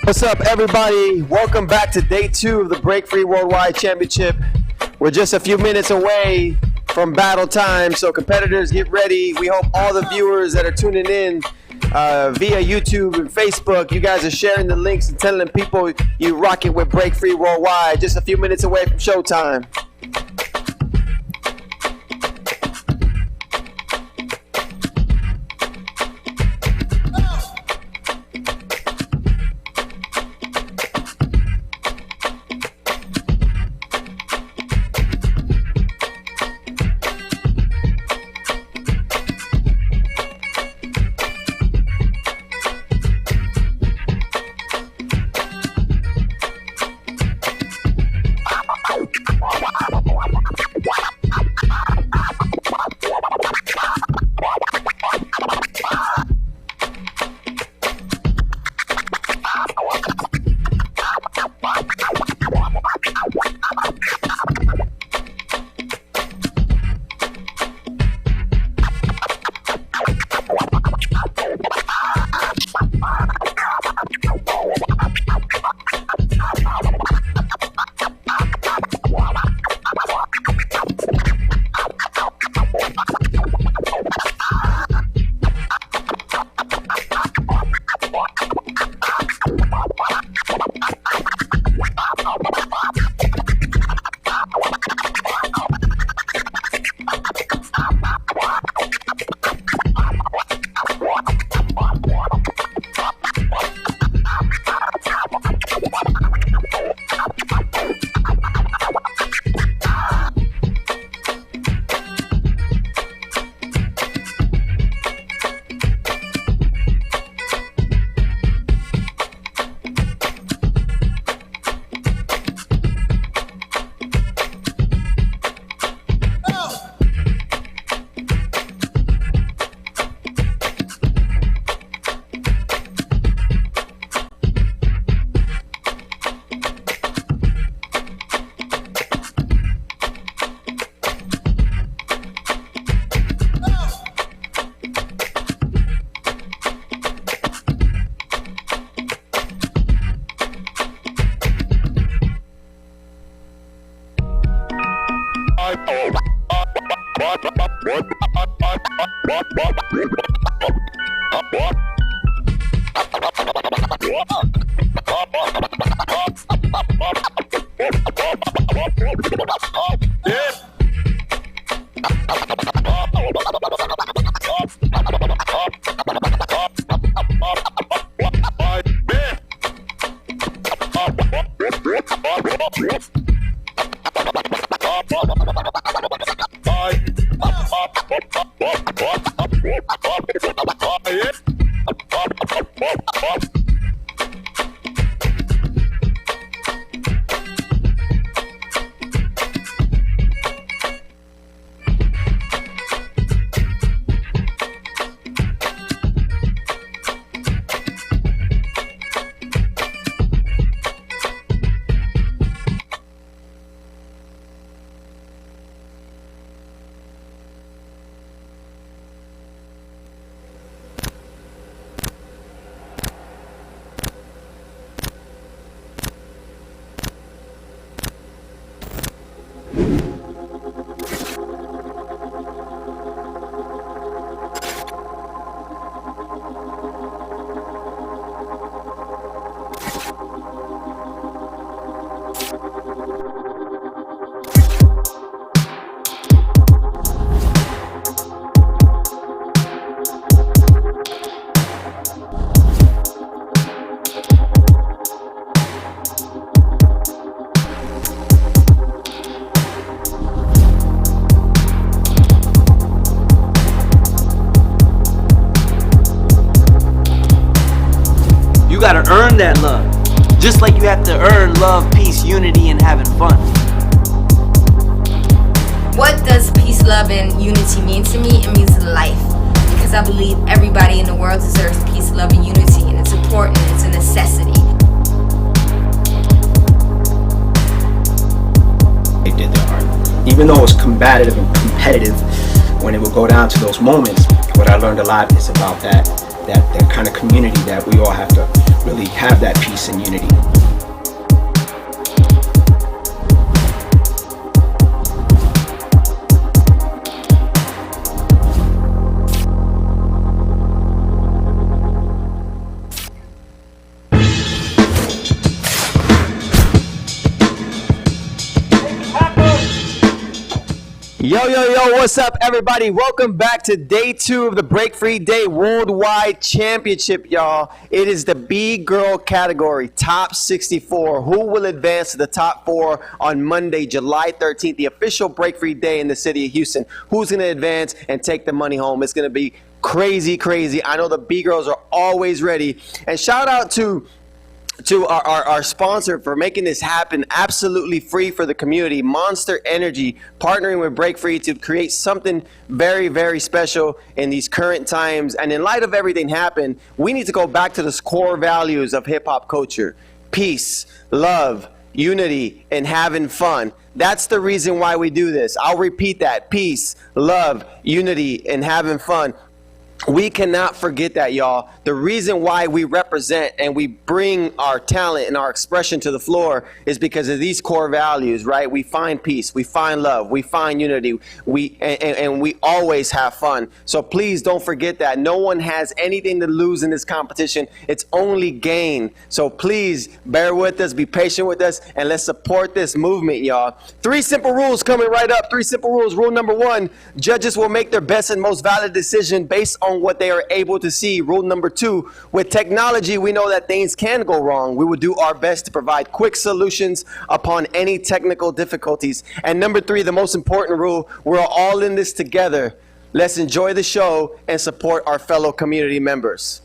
What's up, everybody? Welcome back to day 2 of the Break Free Worldwide Championship. We're just a few minutes away from battle time, so competitors, get ready. We hope all the viewers that are tuning in via YouTube and Facebook, you guys are sharing the links and telling people you rock it with Break Free Worldwide. Just a few minutes away from showtime. You gotta earn that love. Just like you have to earn love, peace, unity, and having fun. What does peace, love, and unity mean to me? It means life. Because I believe everybody in the world deserves peace, love, and unity. And it's important, it's a necessity. They did their art. Even though it was combative and competitive, when it would go down to those moments, what I learned a lot is about that kind of community that we all have to really have that peace and unity. Yo, what's up, everybody? Welcome back to day 2 of the Break Free Day Worldwide Championship, y'all. It is the BGIRL category, top 64. Who will advance to the top 4 on Monday, July 13th, the official Break Free Day in the city of Houston? Who's going to advance and take the money home? It's going to be crazy. I know the BGIRLs are always ready. And shout out to our sponsor for making this happen absolutely free for the community, Monster Energy, partnering with Break Free to create something very, very special in these current times. And in light of everything happened, we need to go back to the core values of hip-hop culture: peace, love, unity, and having fun. That's the reason why we do this. I'll repeat that: peace, love, unity, and having fun. We cannot forget that, y'all. The reason why we represent and we bring our talent and our expression to the floor is because of these core values, right? We find peace, we find love, we find unity, and we always have fun. So please don't forget that. No one has anything to lose in this competition. It's only gain. So please bear with us, be patient with us, and let's support this movement, y'all. 3 simple rules coming right up. 3 simple rules. Rule number 1, judges will make their best and most valid decision based on what they are able to see. Rule number 2, with technology, we know that things can go wrong. We will do our best to provide quick solutions upon any technical difficulties. And number 3, the most important rule, we're all in this together. Let's enjoy the show and support our fellow community members.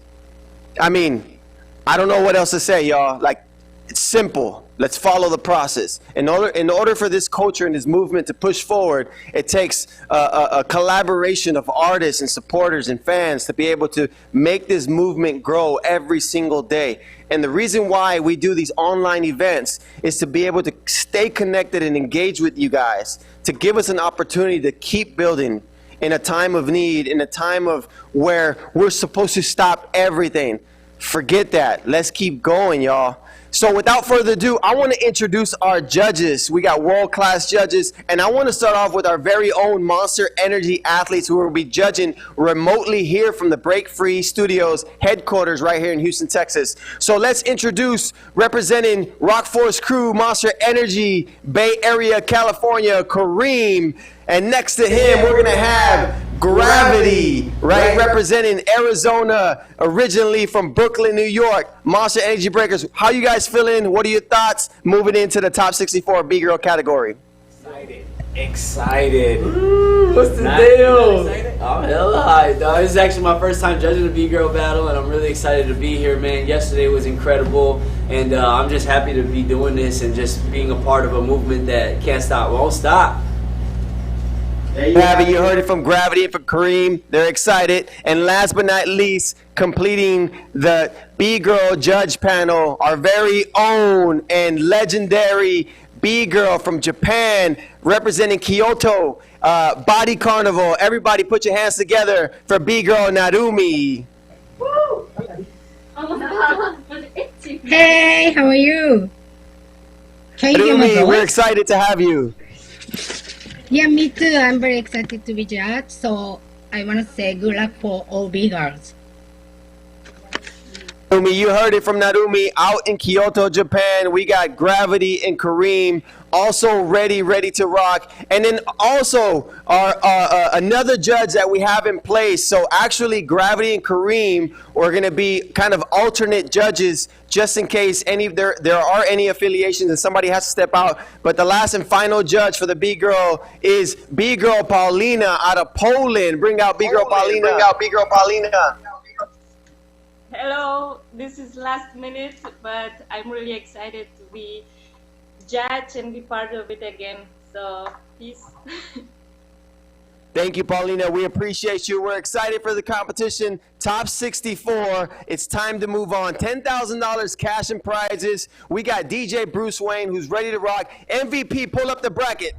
I mean, I don't know what else to say, y'all. Like, it's simple. Let's follow the process. In order for this culture and this movement to push forward, it takes a collaboration of artists and supporters and fans to be able to make this movement grow every single day. And the reason why we do these online events is to be able to stay connected and engage with you guys, to give us an opportunity to keep building in a time of need, in a time of where we're supposed to stop everything. Forget that. Let's keep going, y'all. So without further ado, I want to introduce our judges. We got world-class judges, and I want to start off with our very own Monster Energy athletes who will be judging remotely here from the Break Free Studios headquarters right here in Houston, Texas. So let's introduce, representing Rock Force Crew, Monster Energy, Bay Area, California, Kareem. And next to him, we're going to have Gravity, right? Representing Arizona, originally from Brooklyn, New York. Monster Energy Breakers. How you guys feeling? What are your thoughts moving into the top 64 BGIRL category? Excited. What's the deal? I'm hella hyped, dog. This is actually my first time judging the BGIRL battle, and I'm really excited to be here, man. Yesterday was incredible, and I'm just happy to be doing this and just being a part of a movement that can't stop, won't stop. You heard it from Gravity and from Kareem. They're excited. And last but not least, completing the BGIRL judge panel, our very own and legendary BGIRL from Japan, representing Kyoto, Body Carnival. Everybody put your hands together for BGIRL Narumi. Hey, how are you? Can you hear my Narumi, voice? we're excited to have you. Yeah, me too. I'm very excited to be judged. So I want to say good luck for all BGIRLs. Narumi, you heard it from Narumi out in Kyoto, Japan. We got Gravity and Kareem also ready to rock. And then also our another judge that we have in place. So actually Gravity and Kareem are going to be kind of alternate judges just in case there are any affiliations and somebody has to step out. But the last and final judge for the BGIRL is BGIRL Paulina out of Poland. Bring out BGIRL Paulina. Hello, this is last minute, but I'm really excited to be judge and be part of it again. So, peace. Thank you, Paulina. We appreciate you. We're excited for the competition. Top 64. It's time to move on. $10,000 cash and prizes. We got DJ Bruce Wayne, who's ready to rock. MVP, pull up the bracket.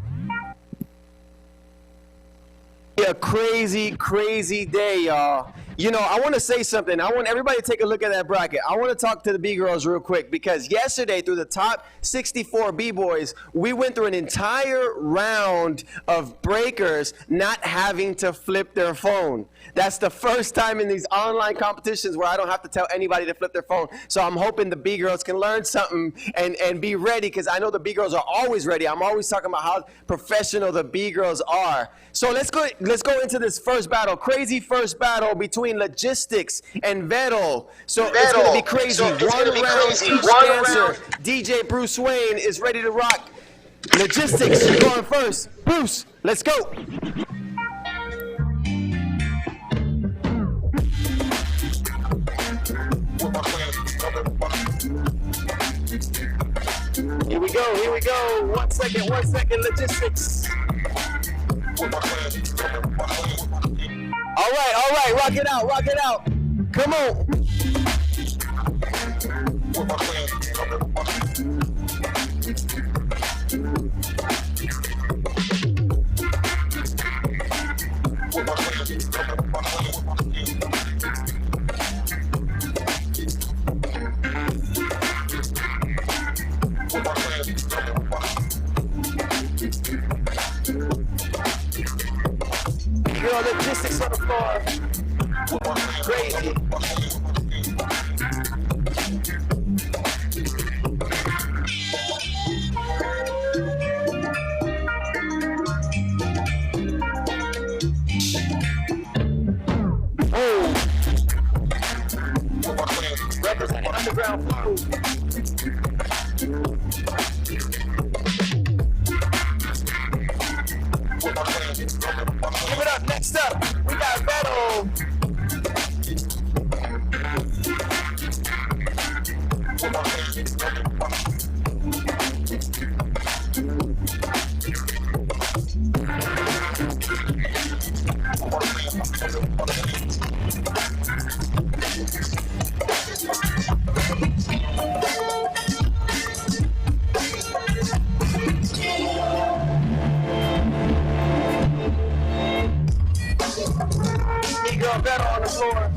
A crazy day, y'all. You know, I want to say something. I want everybody to take a look at that bracket. I want to talk to the B-girls real quick because yesterday through the top 64 B-boys, we went through an entire round of breakers not having to flip their phone. That's the first time in these online competitions where I don't have to tell anybody to flip their phone. So I'm hoping the B-girls can learn something and be ready because I know the B-girls are always ready. I'm always talking about how professional the B-girls are. So let's go into this first battle. Crazy first battle between Logistics and Vettel. So it's going to be crazy. One round each dancer. DJ Bruce Wayne is ready to rock. Logistics, you're going first. Bruce, let's go. Here we go. 1 second, Logistics. All right, rock it out. Come on. Girl, Logistics on the floor. Crazy. Oh. Representing underground flow. Give it up. Next up, we got Vettel. Vettel on the floor.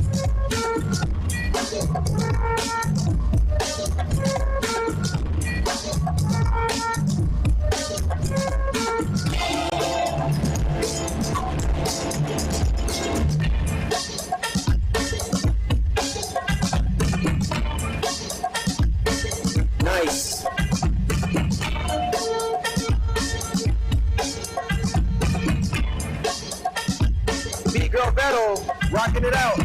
Nice. B-girl Vettel rocking it out.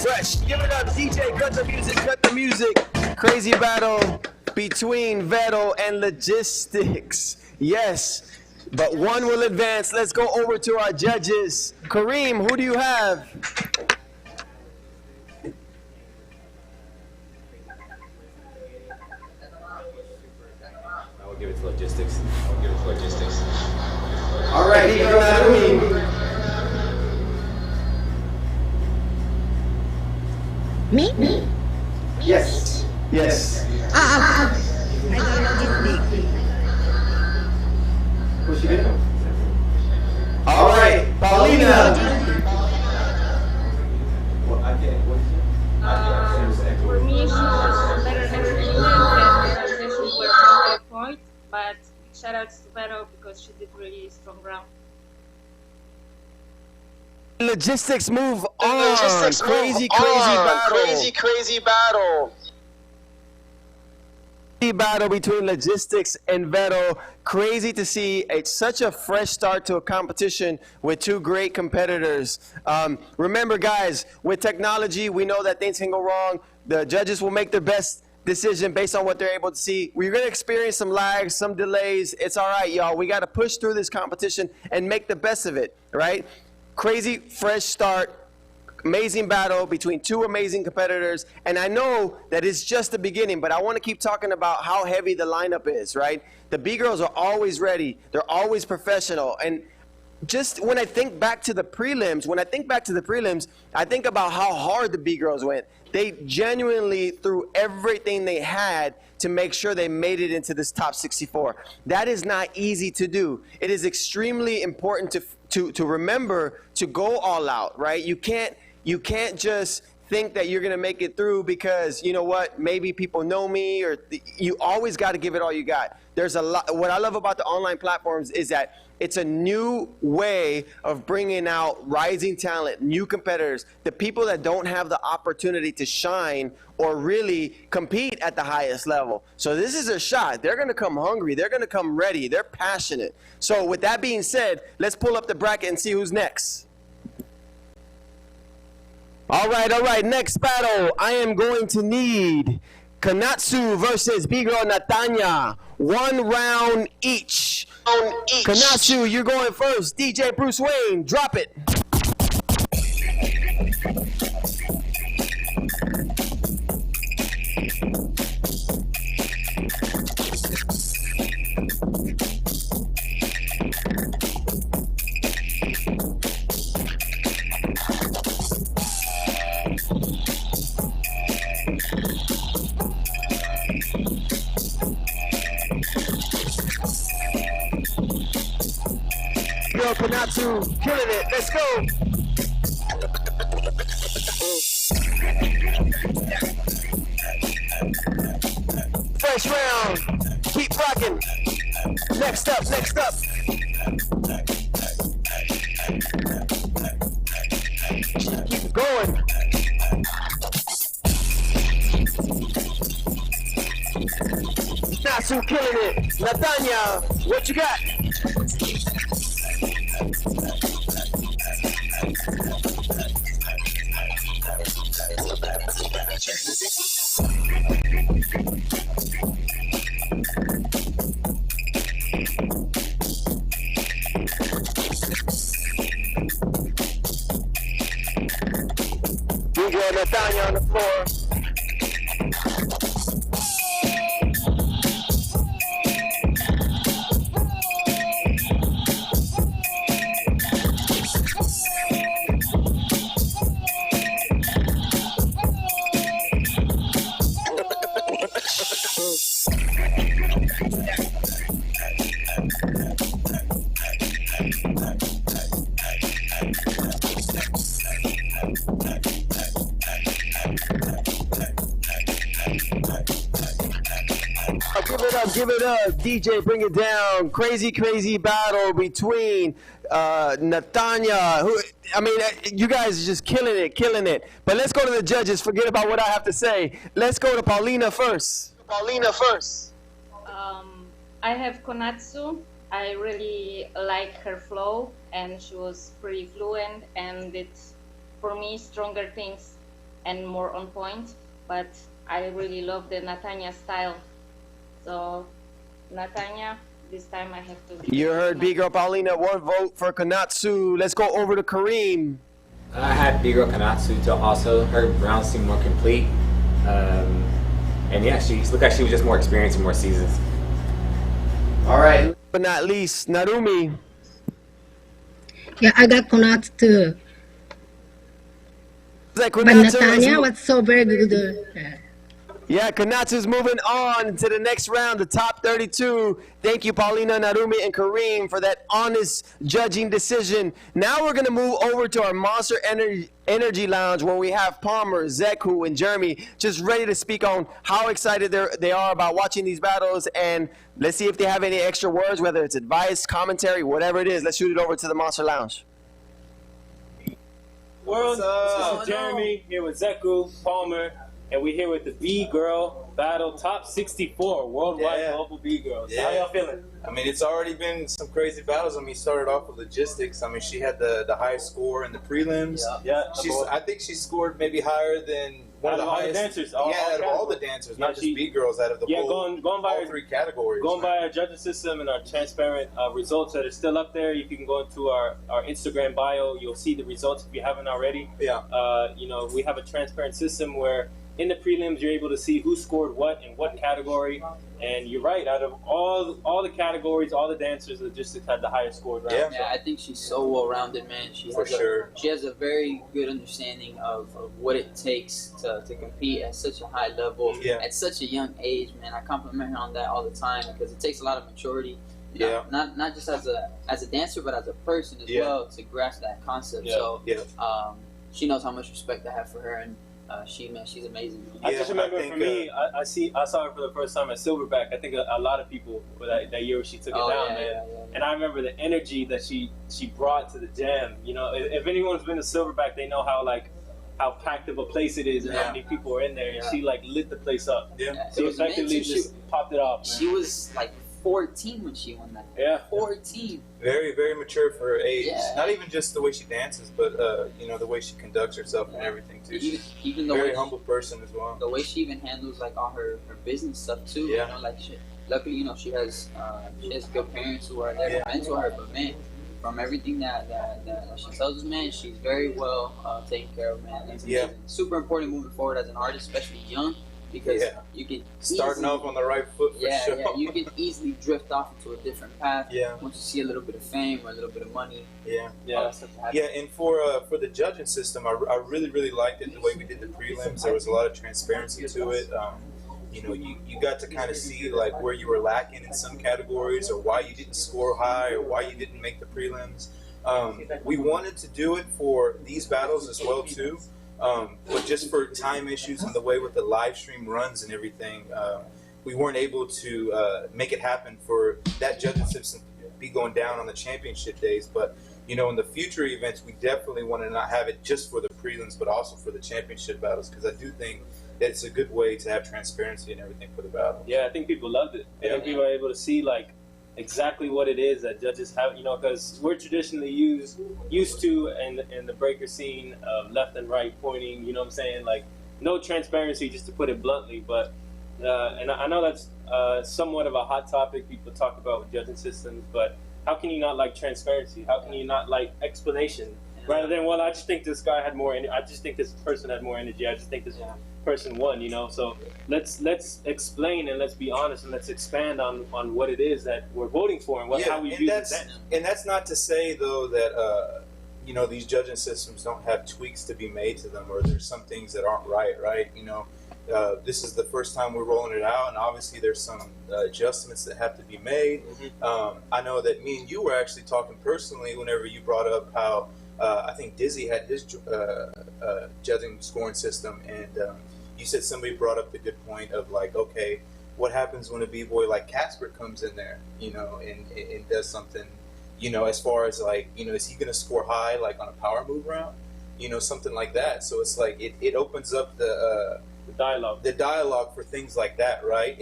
Fresh, give it up, DJ, cut the music. Crazy battle between Vettel and Logistics. Yes, but one will advance. Let's go over to our judges. Kareem, who do you have? I will give it to Logistics. All right, Kareem. Me? Yes. Yes. I got Logistics. What's she doing? All right, Paulina. For me, she was better entertainment and her sessions were on point, but shout outs to Vettel because she did really strong round. Logistics move on. Crazy battle. Battle between Logistics and Vettel. Crazy to see such a fresh start to a competition with two great competitors. Remember, guys, with technology, we know that things can go wrong. The judges will make their best decision based on what they're able to see. We're going to experience some lags, some delays. It's all right, y'all. We got to push through this competition and make the best of it, right? Crazy fresh start. amazing battle between two amazing competitors, and I know that it's just the beginning, but I want to keep talking about how heavy the lineup is, right? The B-Girls are always ready. They're always professional, and just when I think back to the prelims, I think about how hard the B-Girls went. They genuinely threw everything they had to make sure they made it into this top 64. That is not easy to do. It is extremely important to remember to go all out, right? You can't just think that you're gonna make it through because, you know what, maybe people know me, or you always gotta give it all you got. There's a lot, what I love about the online platforms is that it's a new way of bringing out rising talent, new competitors, the people that don't have the opportunity to shine or really compete at the highest level. So this is a shot. They're gonna come hungry, they're gonna come ready, they're passionate. So with that being said, let's pull up the bracket and see who's next. All right, next battle, I am going to need Konatsu versus B-Girl Natanya. 1 round each. Konatsu, you're going first. DJ Bruce Wayne, drop it. Yo, Konatsu, killing it. Let's go. First round. Keep rocking. Next up. Keep going. Konatsu killing it. Natanya, what you got? DJ Natanya on the floor. Give it up, DJ, bring it down. Crazy battle between Natanya, who, I mean, you guys are just killing it. But let's go to the judges. Forget about what I have to say. Let's go to Paulina first. I have Konatsu. I really like her flow, and she was pretty fluent and did, for me, stronger things and more on point. But I really love the Natanya style. So, Natanya, this time I have to... You heard B-Girl Paulina, 1 vote for Konatsu. Let's go over to Kareem. I had B-Girl Konatsu to also. Her rounds seemed more complete. And yeah, she looked like she was just more experienced and more seasons. All right, but not least, Narumi. Yeah, I got Konatsu too. But Natanya was so very good. Yeah, Konatsu's moving on to the next round, the top 32. Thank you, Paulina, Narumi, and Kareem for that honest judging decision. Now we're going to move over to our Monster Energy Lounge where we have Palmer, Zeku, and Jeremy just ready to speak on how excited they are about watching these battles. And let's see if they have any extra words, whether it's advice, commentary, whatever it is. Let's shoot it over to the Monster Lounge. World, this is Jeremy here with Zeku, Palmer, and we're here with the B-Girl Battle Top 64 Worldwide Global B-Girls. Yeah. How y'all feeling? I mean, it's already been some crazy battles. I mean, started off with logistics. I mean, she had the highest score in the prelims. Yeah. I think she scored maybe higher than one of the all the highest dancers. out of all the dancers, not just B-girls, out of the whole going by all three categories. Going by our judging system and our transparent results that are still up there. You can go into our Instagram bio. You'll see the results if you haven't already. Yeah. You know, we have a transparent system where in the prelims you're able to see who scored what in what category. And you're right. Out of all the categories, all the dancers, logistics had the highest scored round. Yeah, I think she's so well-rounded, man. She has a very good understanding of what it takes to compete at such a high level at such a young age, man. I compliment her on that all the time because it takes a lot of maturity. Not just as a dancer, but as a person as well to grasp that concept. So she knows how much respect I have for her, and she's amazing. I just remember for me, I saw her for the first time at Silverback. I think a lot of people that year she took it down, man. And I remember the energy that she brought to the jam. You know, if anyone's been to Silverback, they know how packed of a place it is and how many people are in there. And she like lit the place up. She effectively just popped it off. Man. She was like 14 when she won that. 14. Very, very mature for her age. Not even just the way she dances, but you know, the way she conducts herself and everything too. Even the very way humble person as well. The way she even handles like all her business stuff too. You know, like luckily, you know, she has good parents who are there to mentor her. But man, from everything that she tells us, man, she's very well taken care of, man. That's amazing. Super important moving forward as an artist, especially young. Because you can starting off on the right foot for sure. Yeah, you can easily drift off into a different path. Once you see a little bit of fame or a little bit of money. And for the judging system, I really liked it the way we did the prelims. There was a lot of transparency to it. You know, you got to kind of see like where you were lacking in some categories, or why you didn't score high, or why you didn't make the prelims. We wanted to do it for these battles as well too. But just for time issues and the way with the live stream runs and everything, we weren't able to make it happen for that judging system to be going down on the championship days. But, you know, in the future events, we definitely want to not have it just for the prelims, but also for the championship battles, because I do think that it's a good way to have transparency and everything for the battle. Yeah, I think people loved it. I think people are able to see, like, exactly what it is that judges have, you know, because we're traditionally used to in the breaker scene of left and right pointing, you know what I'm saying, like no transparency, just to put it bluntly. But and I know that's somewhat of a hot topic people talk about with judging systems, but how can you not like transparency? How can you not like explanation? Rather than, well, I just think this guy had more I just think this person had more energy, I just think this person won, you know. So let's explain and let's be honest and let's expand on what it is that we're voting for and how we view that. And that's not to say though that you know, these judging systems don't have tweaks to be made to them, or there's some things that aren't right. You know, this is the first time we're rolling it out, and obviously there's some adjustments that have to be made. I know that me and you were actually talking personally whenever you brought up how I think Dizzy had his judging scoring system, and you said somebody brought up the good point of like, okay, what happens when a b-boy like Casper comes in there, you know, and does something, you know, as far as like, you know, is he going to score high like on a power move round, you know, something like that. So it's like it opens up the dialogue for things like that, right?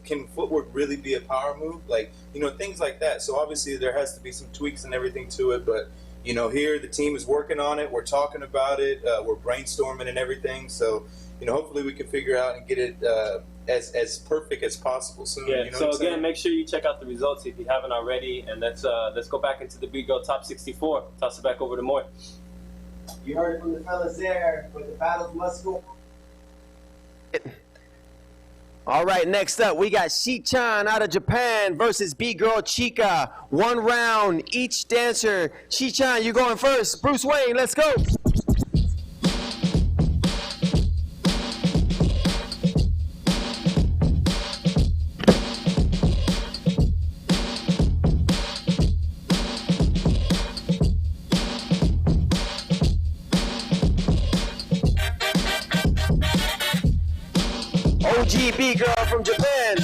Can footwork really be a power move, like, you know, things like that. So obviously there has to be some tweaks and everything to it, but you know, here the team is working on it. We're talking about it. We're brainstorming and everything. So, you know, hopefully we can figure out and get it as perfect as possible soon. Yeah. You know so again, make sure you check out the results if you haven't already, and let's go back into the BGIRL Top 64. Toss it back over to Moy. You heard it from the fellas there, but the battles must go. All right, next up, we got Shi-chan out of Japan versus B-Girl Chica. 1 round, each dancer. Shi-chan, you going first. Bruce Wayne, let's go. OG B-Girl from Japan.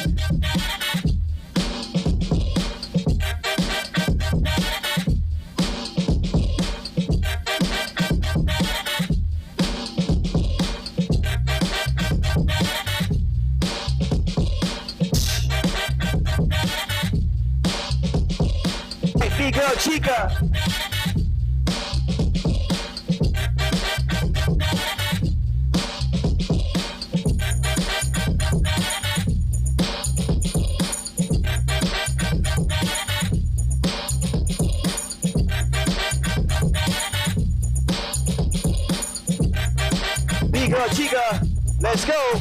Hey, B-Girl Chica. Let's go.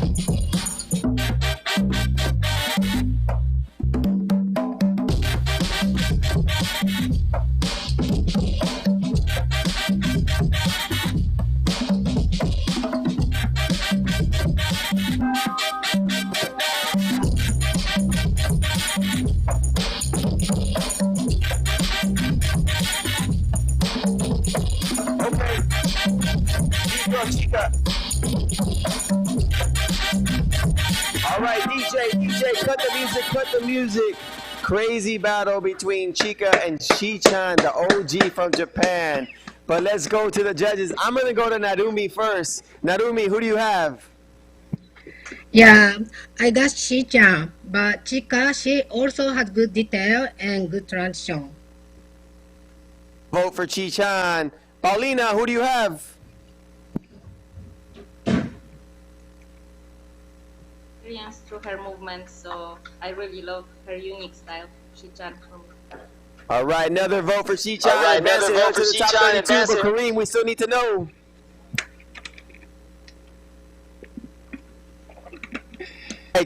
Chica. All right, DJ, cut the music. Crazy battle between Chica and Shi-chan, the OG from Japan. But let's go to the judges. I'm gonna go to Narumi first. Narumi, who do you have? Yeah, I got Shi-chan, but Chica, she also has good detail and good transition. Vote for Shi-chan. Paulina, who do you have? Through her movements, so I really love her unique style. Shi-chan from. All right, another vote for Shi-chan. All right, another vote for Shi-chan. But Kareem, we still need to know.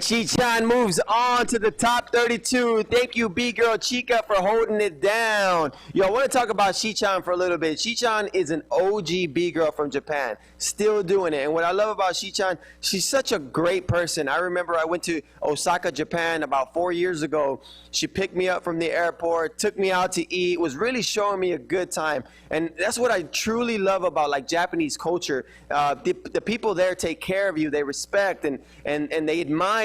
Shi-chan moves on to the top 32. Thank you, B-Girl Chica, for holding it down. Yo, I want to talk about Shi-chan for a little bit. Shi-chan is an OG B-Girl from Japan, still doing it. And what I love about Shi-chan, she's such a great person. I remember I went to Osaka, Japan about 4 years ago. She picked me up from the airport, took me out to eat, was really showing me a good time. And that's what I truly love about like Japanese culture. The people there take care of you, they respect and they admire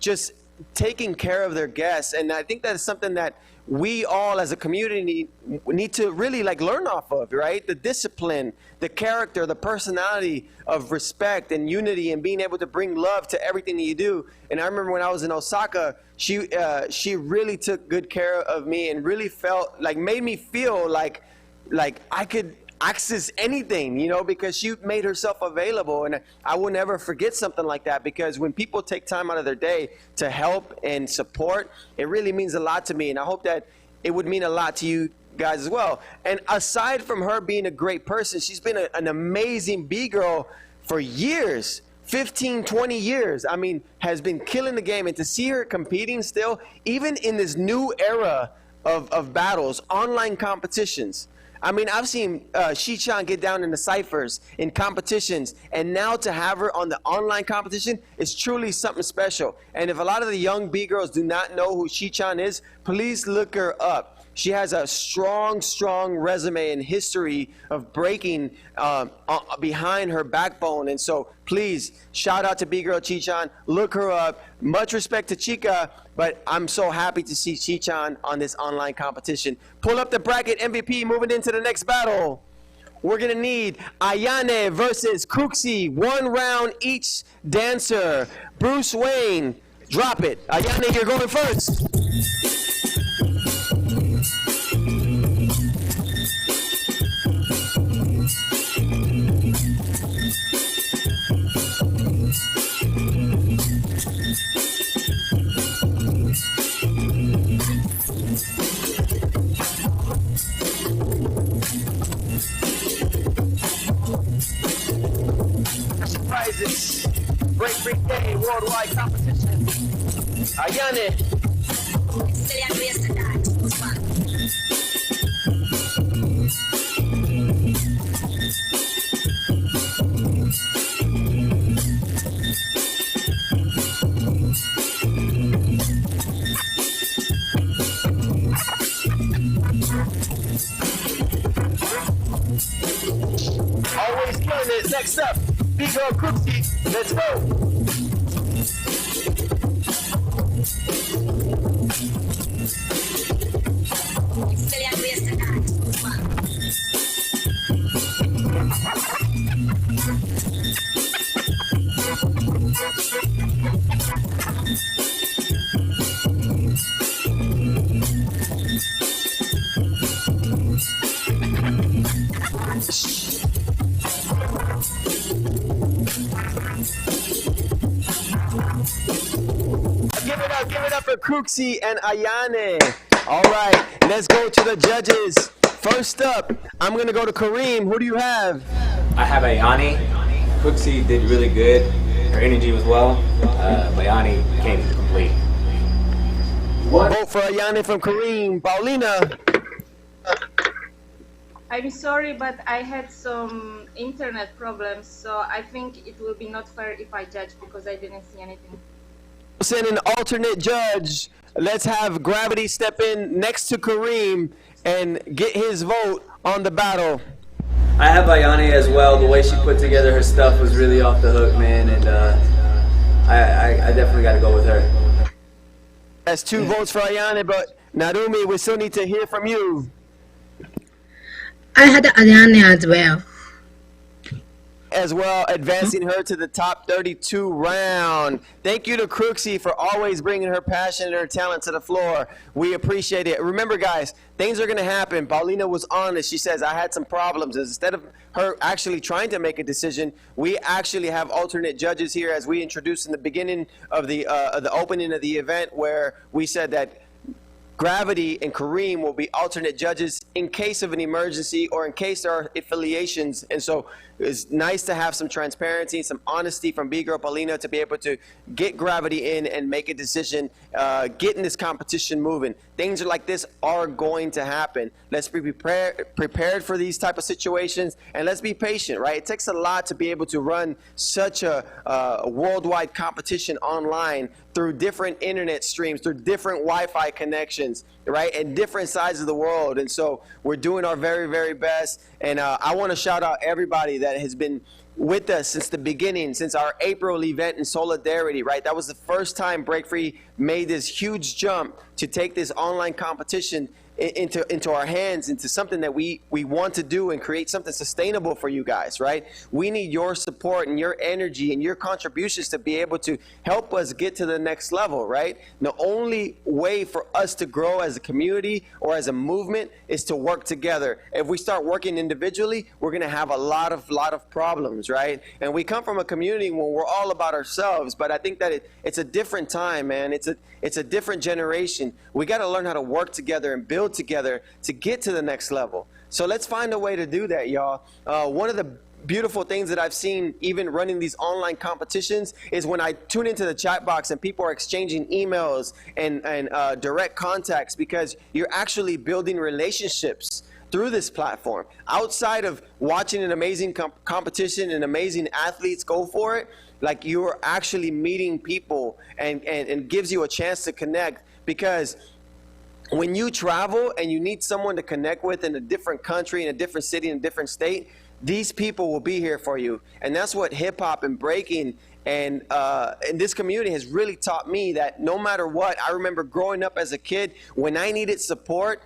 just taking care of their guests. And I think that is something that we all as a community need to really like learn off of, right? The discipline, the character, the personality of respect and unity and being able to bring love to everything that you do. And I remember when I was in Osaka, she really took good care of me and really felt like, made me feel like I could access anything, you know, because she made herself available. And I will never forget something like that, because when people take time out of their day to help and support, it really means a lot to me. And I hope that it would mean a lot to you guys as well. And aside from her being a great person, she's been an amazing B-girl for years. 15, 20 years. I mean, has been killing the game. And to see her competing still, even in this new era of battles, online competitions. I mean, I've seen Shi-chan get down in the ciphers, in competitions, and now to have her on the online competition is truly something special. And if a lot of the young B-girls do not know who Shi-chan is, please look her up. She has a strong, strong resume and history of breaking behind her backbone. And so please, shout out to B-Girl Chi-chan. Look her up. Much respect to Chica, but I'm so happy to see Chi-chan on this online competition. Pull up the bracket MVP, moving into the next battle. We're going to need Ayane versus Kooksie. 1 round each dancer. Bruce Wayne, drop it. Ayane, you're going first. Surprises. Break Free Day worldwide competition. Ayane. Always killing it. Next up, B-Girl Kooksie. Let's go. Give it up for Kooksie and Ayane. All right, let's go to the judges. First up, I'm going to go to Kareem. Who do you have? I have Ayane. Kooksie did really good. her energy was well. Ayane came complete. Vote for Ayane from Kareem. Paulina. I'm sorry, but I had some internet problems, so I think it will be not fair if I judge because I didn't see anything. Send an alternate judge. Let's have Gravity step in next to Kareem and get his vote on the battle. I have Ayane as well. The way she put together her stuff was really off the hook, man, and I definitely got to go with her. That's 2 votes for Ayane, but Narumi, we still need to hear from you. I had Ayane as well. As well, advancing her to the top 32 round. Thank you to Kooksie for always bringing her passion and her talent to the floor. We appreciate it. Remember, guys, things are going to happen. Paulina was honest. She says, I had some problems. Instead of her actually trying to make a decision, we actually have alternate judges here, as we introduced in the beginning of the opening of the event, where we said that Gravity and Kareem will be alternate judges in case of an emergency or in case there are affiliations. And so it's nice to have some transparency, some honesty from BGIRL Paulina to be able to get Gravity in and make a decision, getting this competition moving. Things like this are going to happen. Let's be prepared for these type of situations, and let's be patient, right? It takes a lot to be able to run such a worldwide competition online through different internet streams, through different Wi-Fi connections, right, and different sides of the world. And so we're doing our very, very best. And I want to shout out everybody that has been with us since the beginning, since our April event in Solidarity, right? That was the first time Break Free made this huge jump to take this online competition into our hands, into something that we want to do and create something sustainable for you guys, right? We need your support and your energy and your contributions to be able to help us get to the next level, right? The only way for us to grow as a community or as a movement is to work together. If we start working individually, we're gonna have a lot of problems, right? And we come from a community where we're all about ourselves, but I think that it's a different time, man. It's a different generation. We gotta learn how to work together and build together to get to the next level. So let's find a way to do that, y'all. One of the beautiful things that I've seen even running these online competitions is when I tune into the chat box and people are exchanging emails and direct contacts, because you're actually building relationships through this platform. Outside of watching an amazing competition and amazing athletes go for it, like, you're actually meeting people and gives you a chance to connect. Because when you travel and you need someone to connect with in a different country, in a different city, in a different state, these people will be here for you. And that's what hip hop and breaking and this community has really taught me, that no matter what, I remember growing up as a kid, when I needed support,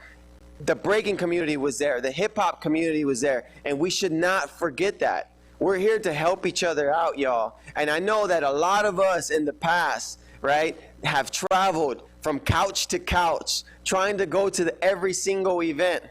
the breaking community was there, the hip hop community was there, and we should not forget that. We're here to help each other out, y'all. And I know that a lot of us in the past, right, have traveled from couch to couch, trying to go to every single event.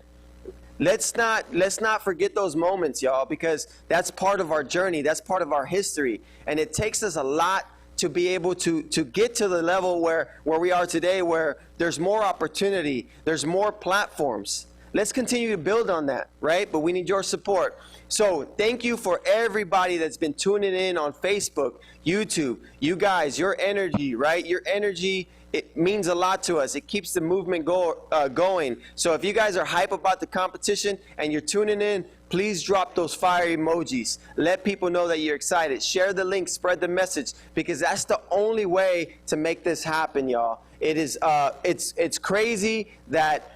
Let's not forget those moments, y'all, because that's part of our journey. That's part of our history. And it takes us a lot to be able to get to the level where we are today, where there's more opportunity, there's more platforms. Let's continue to build on that, right? But we need your support. So thank you for everybody that's been tuning in on Facebook, YouTube. You guys, your energy, right? Your energy, it means a lot to us. It keeps the movement going. So if you guys are hype about the competition and you're tuning in, please drop those fire emojis. Let people know that you're excited. Share the link, spread the message, because that's the only way to make this happen, y'all. It is, it's crazy that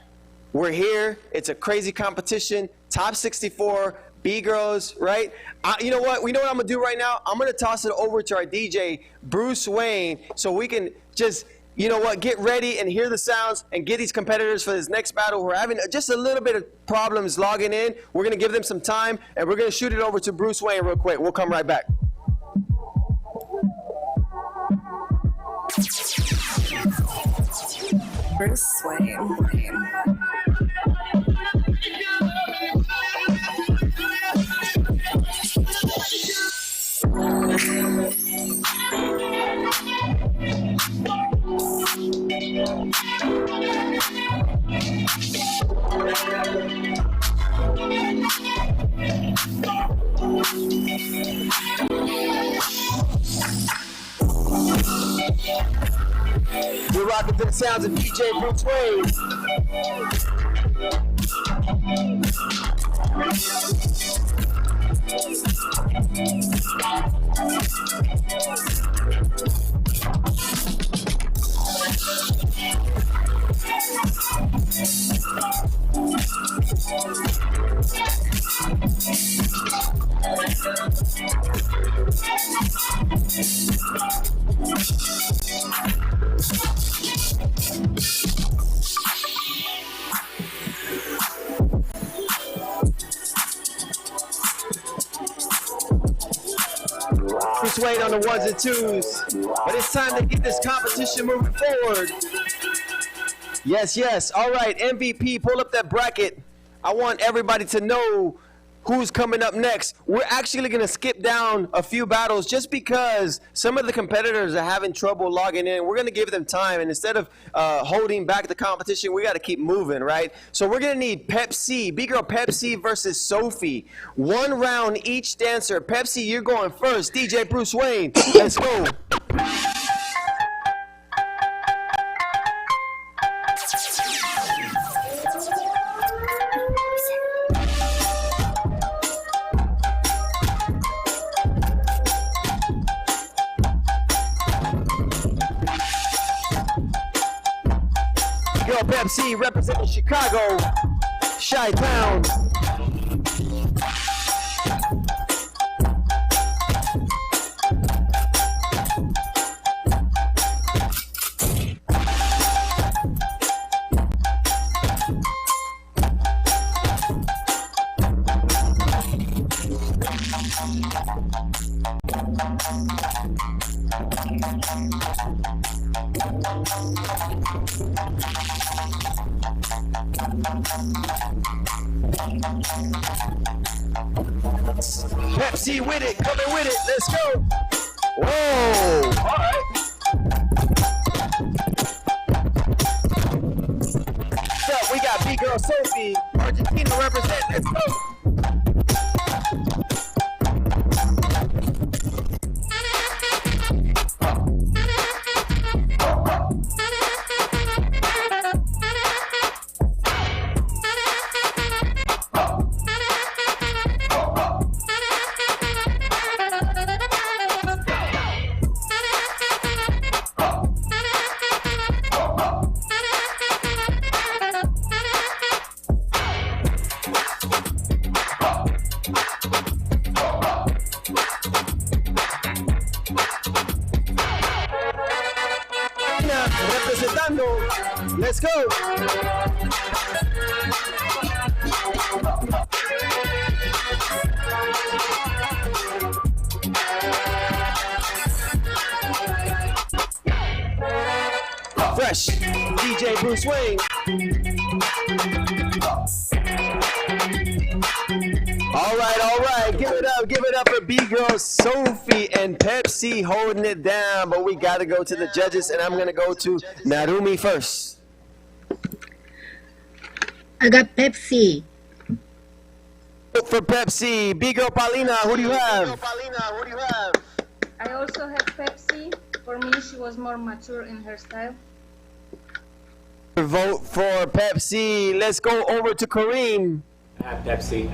we're here. It's a crazy competition. Top 64, BGIRLS, right? You know what? We know what I'm gonna do right now. I'm gonna toss it over to our DJ, Bruce Wayne, so we can just, you know what, get ready and hear the sounds and get these competitors for this next battle. We're having just a little bit of problems logging in. We're gonna give them some time, and we're gonna shoot it over to Bruce Wayne real quick. We'll come right back. Bruce Wayne. You're rocking to the sounds of DJ Bruce Wayne on the ones and twos, but it's time to get this competition moving forward. Yes. All right, MVP, pull up that bracket. I want everybody to know who's coming up next. We're actually going to skip down a few battles just because some of the competitors are having trouble logging in. We're going to give them time, and instead of holding back the competition, we got to keep moving, right? So we're going to need Pepsi, BGIRL Pepsi versus Sophie. 1 round each dancer. Pepsi, you're going first. DJ Bruce Wayne, let's go. Pepsi representing Chicago, Chi-Town. Pepsi with it, coming with it, let's go. Whoa, all right. So we got BGIRL Sophie, Argentina represent, let's go. Let's go. Fresh, DJ Bruce Wayne. All right. Give it up for BGIRL Sophie and Pepsi holding it down. But we got to go to the judges, and I'm going to go to Narumi first. I got Pepsi. Vote for Pepsi. BGIRL Paulina, who do you have? I also have Pepsi. For me, she was more mature in her style. Vote for Pepsi. Let's go over to Kareem. I have Pepsi.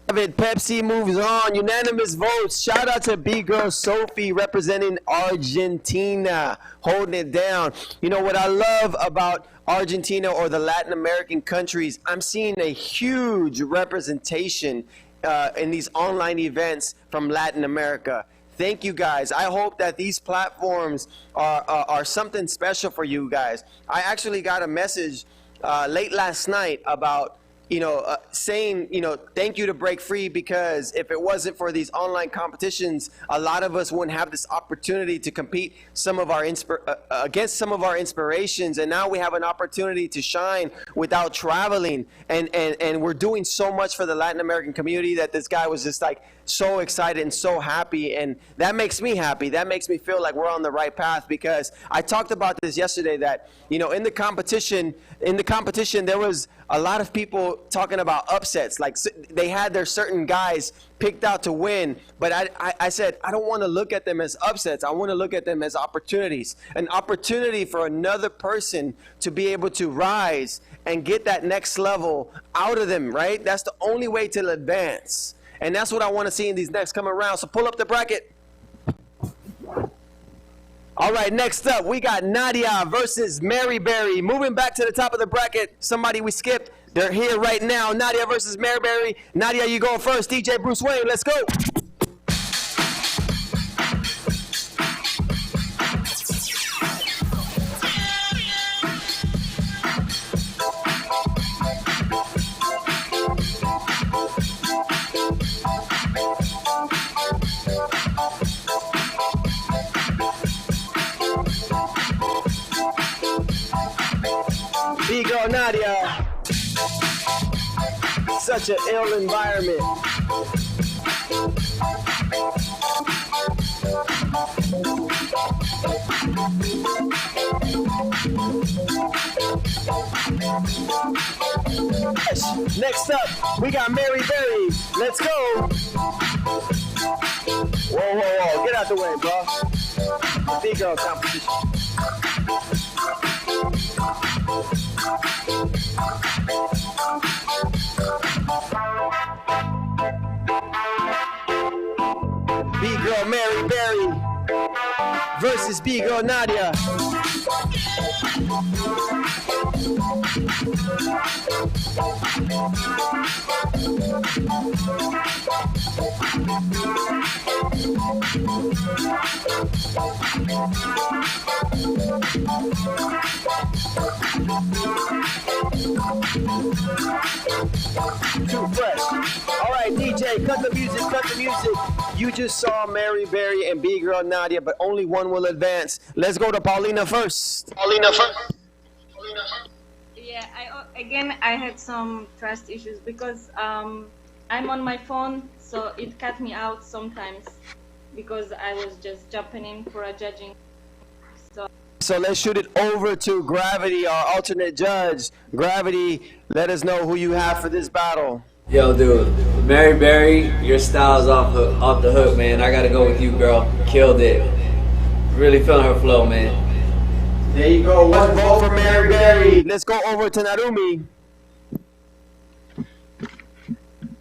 Pepsi moves on. Unanimous votes. Shout out to BGIRL Sophie representing Argentina, holding it down. You know what I love about Argentina or the Latin American countries? I'm seeing a huge representation in these online events from Latin America. Thank you guys. I hope that these platforms are something special for you guys. I actually got a message late last night about saying, thank you to Break Free, because if it wasn't for these online competitions, a lot of us wouldn't have this opportunity to compete against some of our inspirations. And now we have an opportunity to shine without traveling. And we're doing so much for the Latin American community that this guy was just like, so excited and so happy, and that makes me happy. That makes me feel like we're on the right path, because I talked about this yesterday that, you know, in the competition there was a lot of people talking about upsets. Like, they had their certain guys picked out to win, but I said I don't want to look at them as upsets. I want to look at them as opportunities, an opportunity for another person to be able to rise and get that next level out of them, right? That's the only way to advance. And that's what I want to see in these next coming rounds. So pull up the bracket. All right, next up, we got Nadia versus Mary Berry. Moving back to the top of the bracket, somebody we skipped. They're here right now. Nadia versus Mary Berry. Nadia, you go first. DJ Bruce Wayne, let's go. B-Girl Nadia. Such an ill environment. Next up, we got Mary Berry. Let's go. Whoa, whoa, whoa. Get out the way, bro. B-Girl competition. B-Girl Mary Berry versus B-Girl Nadia. Too fresh. All right, DJ, cut the music, cut the music. You just saw Mary Berry and B-Girl Nadia, but only one will advance. Let's go to Paulina first. Paulina first. Yeah, I had some trust issues because I'm on my phone, so it cut me out sometimes because I was just jumping in for a judging. So let's shoot it over to Gravity, our alternate judge. Gravity, let us know who you have for this battle. Yo, dude, Mary Berry, your style's off the hook, man. I gotta go with you, girl. Killed it. Really feeling her flow, man. There you go. One vote for Mary Berry. Let's go over to Narumi.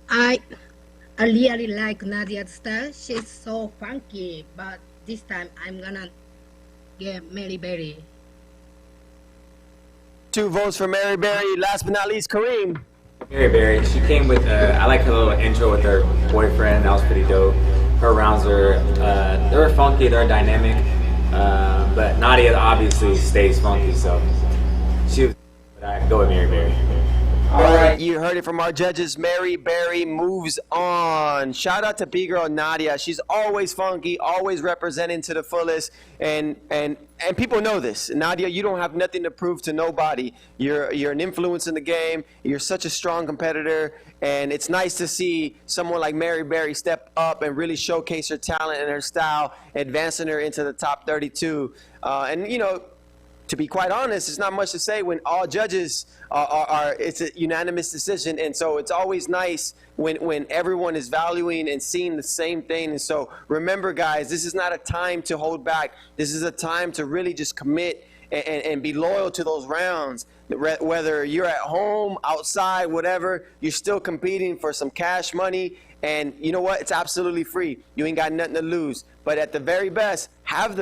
I really like Nadia's style. She's so funky, but this time I'm gonna get Mary Berry. 2 votes for Mary Berry. Last but not least, Kareem. Mary Berry, she came with, I like her little intro with her boyfriend. That was pretty dope. Her rounds were, they were funky, they were dynamic. But Nadia obviously stays funky, so she was, but I go with Mary Berry. All right, you heard it from our judges. Mary Berry moves on. Shout out to B-Girl Nadia. She's always funky, always representing to the fullest, and people know this. Nadia, you don't have nothing to prove to nobody. You're an influence in the game. You're such a strong competitor, and it's nice to see someone like Mary Berry step up and really showcase her talent and her style, advancing her into the top 32. And you know, to be quite honest, it's not much to say when all judges are it's a unanimous decision, and so it's always nice when everyone is valuing and seeing the same thing. And so remember, guys, this is not a time to hold back. This is a time to really just commit and be loyal to those rounds. Whether you're at home, outside, whatever, you're still competing for some cash money. And you know what? It's absolutely free. You ain't got nothing to lose. But at the very best, have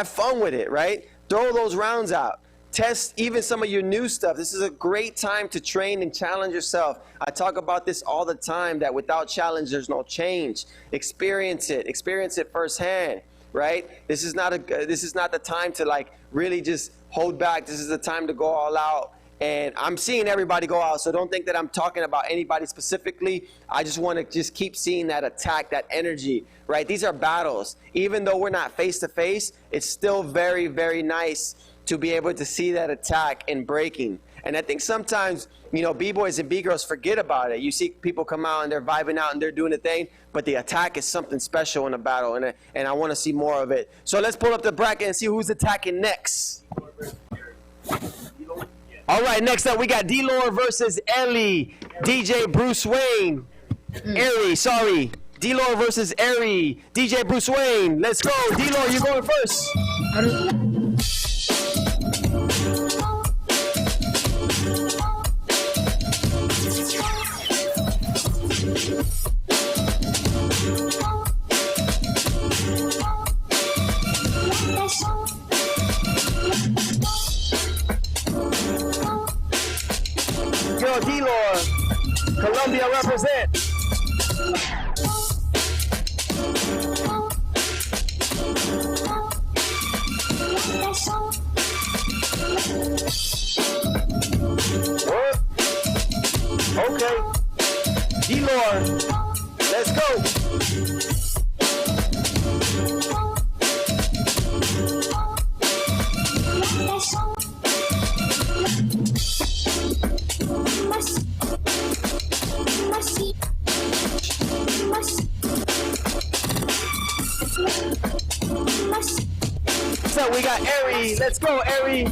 fun with it, right? Throw those rounds out. Test even some of your new stuff. This is a great time to train and challenge yourself. I talk about this all the time, that without challenge, there's no change. Experience it firsthand, right? This is not the time to like really just hold back. This is the time to go all out. And I'm seeing everybody go out, so don't think that I'm talking about anybody specifically. I just want to just keep seeing that attack, that energy, right? These are battles. Even though we're not face to face, it's still very, very nice to be able to see that attack and breaking. And I think sometimes, you know, B-boys and B-girls forget about it. You see people come out and they're vibing out and they're doing the thing, but the attack is something special in a battle, and I want to see more of it. So let's pull up the bracket and see who's attacking next. All right, next up we got D-Lore versus Ellie. DJ Bruce Wayne. Arie, sorry. D-Lore versus Arie. DJ Bruce Wayne. Let's go. D-Lore, you're going first. Yo, D-Lore. Colombia represent. What? Okay. D-Lore, let's go. So we got Arie. Let's go, Arie.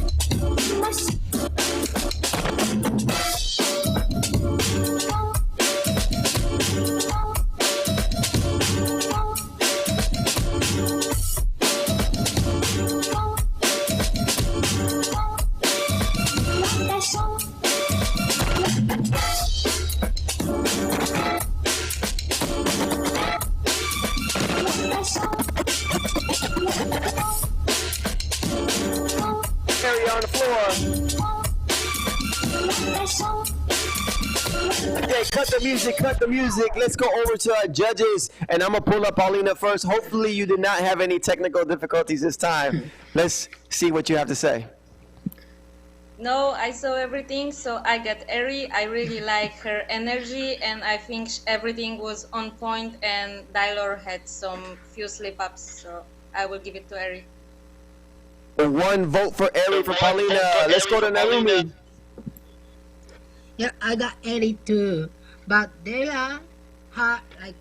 On the floor. Okay, cut the music, cut the music. Let's go over to our judges, and I'm gonna pull up Paulina first. Hopefully you did not have any technical difficulties this time. Let's see what you have to say. No, I saw everything, so I got Arie. I really like her energy, and I think everything was on point, and D-Lore had some few slip-ups, so I will give it to Arie. One vote for Arie for Paulina. Let's go to Narumi. Yeah, I got Ellie too, but they are hard, like,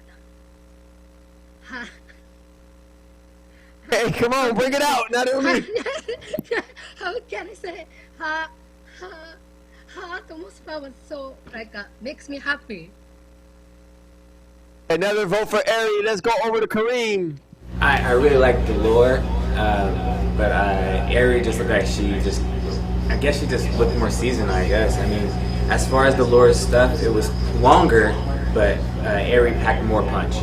Hey, come on, bring it out, Narumi. how can I say, como se fala, so, like, makes me happy. Another vote for Arie. Let's go over to Kareem. I really like the lore, but Arie just looked like I guess she just looked more seasoned, I guess. I mean, as far as the lore stuff, it was longer, but Arie packed more punch.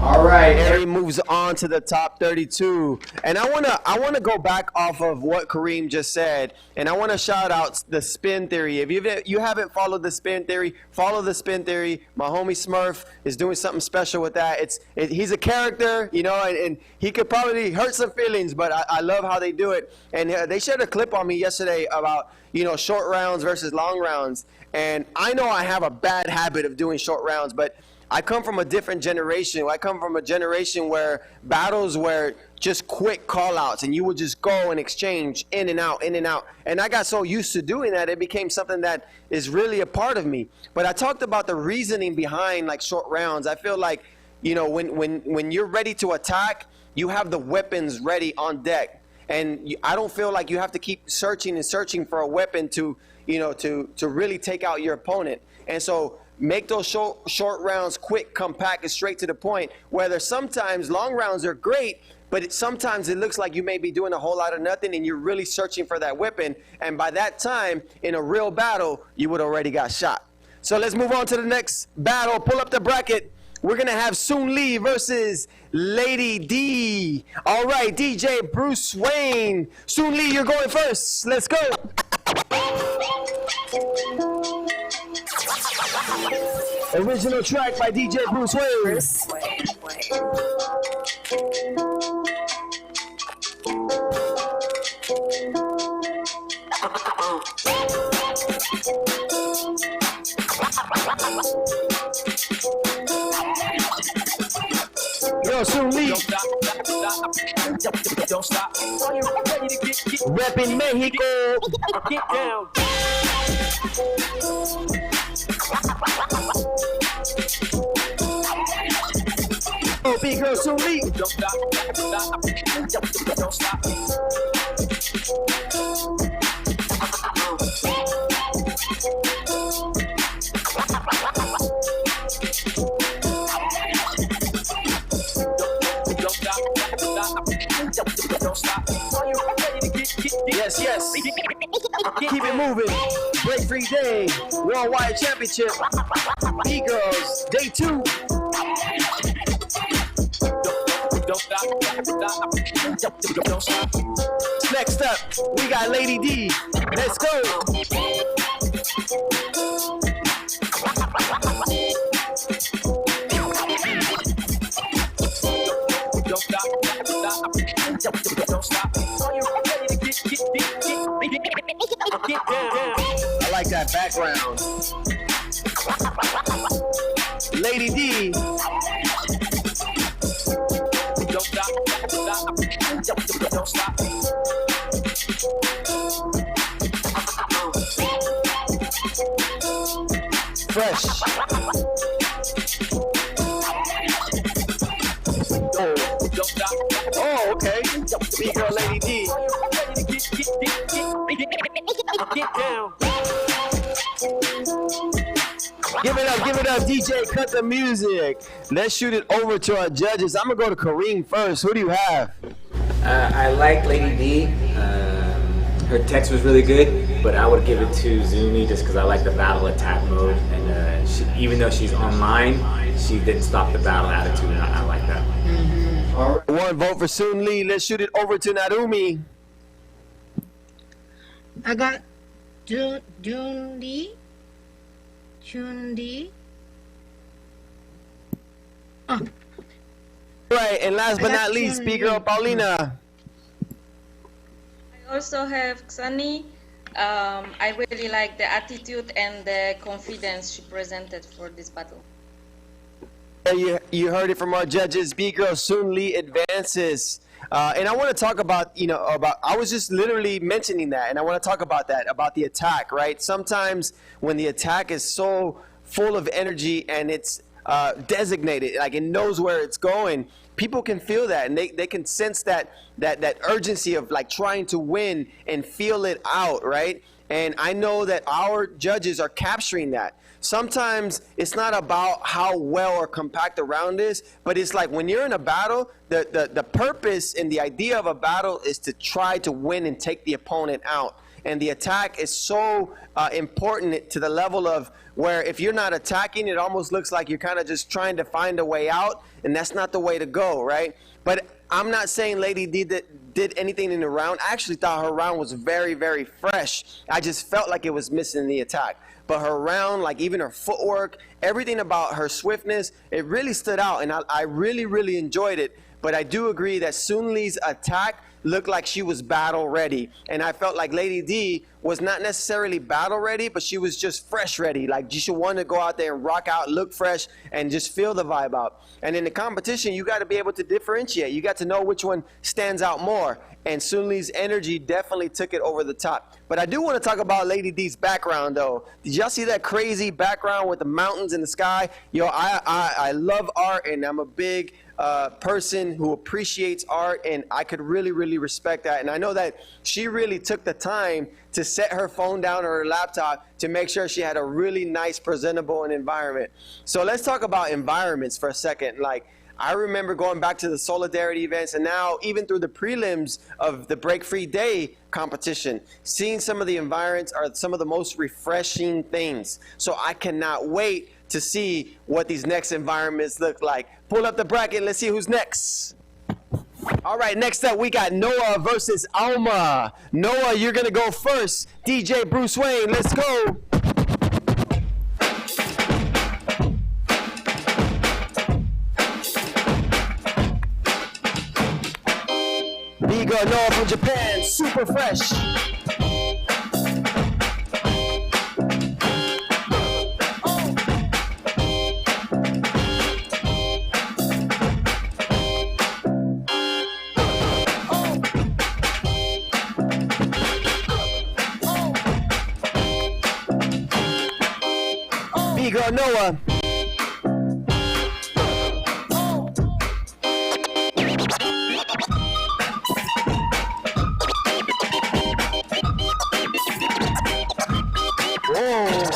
All right, Arie moves on to the top 32, and I wanna go back off of what Kareem just said, and I wanna shout out the spin theory. If you haven't followed the spin theory, follow the spin theory. My homie Smurf is doing something special with that. He's a character, you know, and he could probably hurt some feelings, but I love how they do it. And they shared a clip on me yesterday about, you know, short rounds versus long rounds, and I know I have a bad habit of doing short rounds, but I come from a different generation. I come from a generation where battles were just quick call-outs, and you would just go and exchange in and out, in and out. And I got so used to doing that, it became something that is really a part of me. But I talked about the reasoning behind like short rounds. I feel like, you know, when you're ready to attack, you have the weapons ready on deck. And I don't feel like you have to keep searching and searching for a weapon to, you know, to really take out your opponent. And so make those short rounds quick, compact, and straight to the point. Whether sometimes long rounds are great, but sometimes it looks like you may be doing a whole lot of nothing and you're really searching for that weapon. And by that time, in a real battle, you would already got shot. So let's move on to the next battle. Pull up the bracket. We're going to have Soon Lee versus Lady D. All right, DJ Bruce Wayne. Soon Lee, you're going first. Let's go. Original track by DJ Bruce Wayne. Yo, Soon Lee. Don't stop. Are you ready to get Repping Mexico. Get down. Oh, B-Girl so lead. Don't stop. Don't stop. Yes, yes. Keep it moving. Break Free Day. Worldwide Championship. B-Girls. Day 2. Next up, we got Lady D. Let's go. I like that background. Lady D. Don't stop. Fresh. Oh, okay. B-Girl Lady D. Get down. Give it up, DJ, cut the music. Let's shoot it over to our judges. I'm gonna go to Kareem first. Who do you have? I like Lady D. Her text was really good, but I would give it to Zumi just because I like the battle attack mode. And even though she's online, she didn't stop the battle attitude, and I like that. Mm-hmm. All right. One vote for Soon Lee. Let's shoot it over to Narumi. I got Jun Lee. Oh. Right, and last but not least, B-Girl Paulina. I also have Xani. I really like the attitude and the confidence she presented for this battle. You heard it from our judges. B-Girl Soon Lee advances. And I want to talk about, I was just literally mentioning that, and I want to talk about that, about the attack, right? Sometimes when the attack is so full of energy and it's designated, like it knows where it's going, people can feel that, and they can sense that urgency of like trying to win and feel it out, right? And I know that our judges are capturing that. Sometimes it's not about how well or compact the round is, but it's like when you're in a battle, the purpose and the idea of a battle is to try to win and take the opponent out. And the attack is so important to the level of where if you're not attacking, it almost looks like you're kind of just trying to find a way out, and that's not the way to go, right? But I'm not saying Lady D did anything in the round. I actually thought her round was very, very fresh. I just felt like it was missing the attack. But her round, like even her footwork, everything about her swiftness, it really stood out, and I really, really enjoyed it. But I do agree that Soon Lee's attack looked like she was battle ready. And I felt like Lady D was not necessarily battle ready, but she was just fresh ready. Like she wanted to go out there and rock out, look fresh, and just feel the vibe out. And in the competition, you got to be able to differentiate. You got to know which one stands out more. And Soon Lee's energy definitely took it over the top. But I do want to talk about Lady D's background, though. Did y'all see that crazy background with the mountains in the sky? Yo, I love art, and I'm a big person who appreciates art, and I could really, really respect that. And I know that she really took the time to set her phone down or her laptop to make sure she had a really nice, presentable environment. So let's talk about environments for a second. Like, I remember going back to the Solidarity events, and now even through the prelims of the Break Free Day competition, seeing some of the environments are some of the most refreshing things. So I cannot wait to see what these next environments look like. Pull up the bracket, let's see who's next. All right, next up we got Noah versus Alma. Noah, you're gonna go first. DJ Bruce Wayne, let's go. Here you go, Noah from Japan, super fresh. about Noah? Whoa.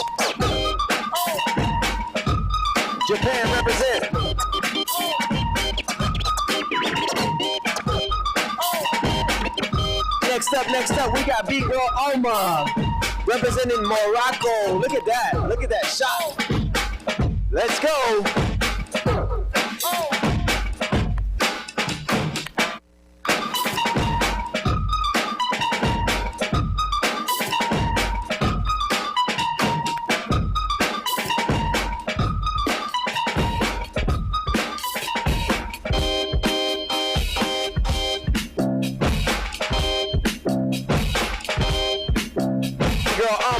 Japan represent. Next up, we got BGIRL Alma representing Morocco. Look at that shot. Let's go.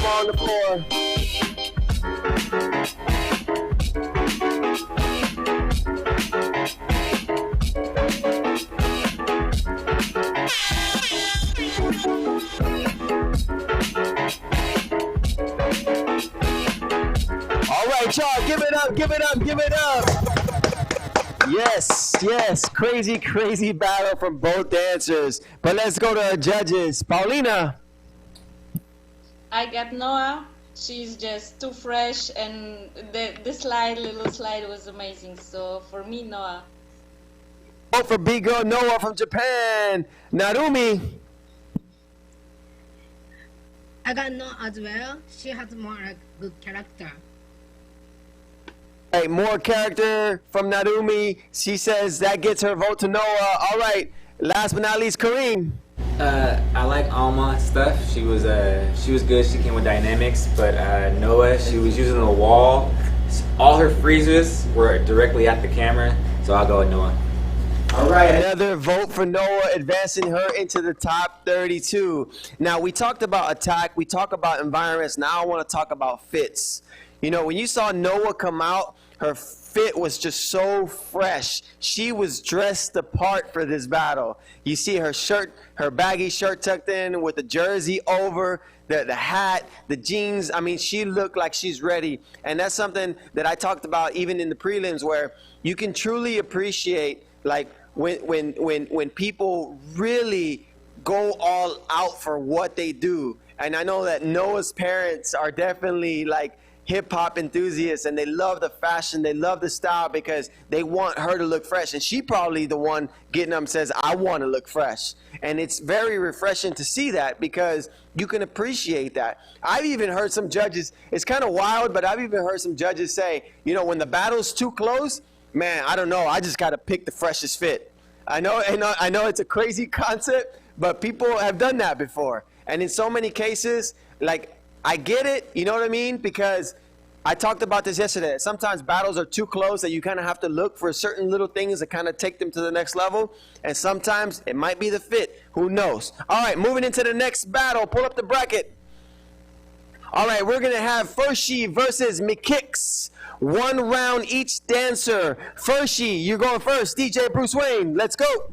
On the floor. All right, y'all, give it up. Yes, crazy battle from both dancers. But let's go to our judges. Paulina. I got Noah. She's just too fresh, and the little slide was amazing. So for me, Noah. Vote for BGIRL Noah from Japan. Narumi. I got Noah as well. She has more good character. Hey, more character from Narumi. She says that gets her vote to Noah. All right, last but not least, Kareem. I like Alma stuff. She was good. She came with dynamics. But Noah, she was using the wall. All her freezes were directly at the camera. So I'll go with Noah. All right, another vote for Noah, advancing her into the top 32. Now, we talked about attack. We talked about environments. Now I want to talk about fits. You know, when you saw Noah come out, her fit was just so fresh. She was dressed the part for this battle. You see her shirt, her baggy shirt tucked in with the jersey over, the hat, the jeans. I mean, she looked like she's ready. And that's something that I talked about even in the prelims, where you can truly appreciate, like, when people really go all out for what they do. And I know that Noah's parents are definitely like hip-hop enthusiasts, and they love the fashion, they love the style, because they want her to look fresh. And she probably the one getting up and says, I want to look fresh. And it's very refreshing to see that, because you can appreciate that. I've even heard some judges, it's kind of wild, but I've even heard some judges say, you know, when the battle's too close, man, I don't know, I just got to pick the freshest fit. I know it's a crazy concept, but people have done that before. And in so many cases, like, I get it, you know what I mean? Because I talked about this yesterday. Sometimes battles are too close that you kind of have to look for certain little things that kind of take them to the next level. And sometimes it might be the fit. Who knows? All right, moving into the next battle. Pull up the bracket. All right, we're going to have Fershi versus Mckicks. 1 round each dancer. Fershi, you're going first. DJ Bruce Wayne, let's go.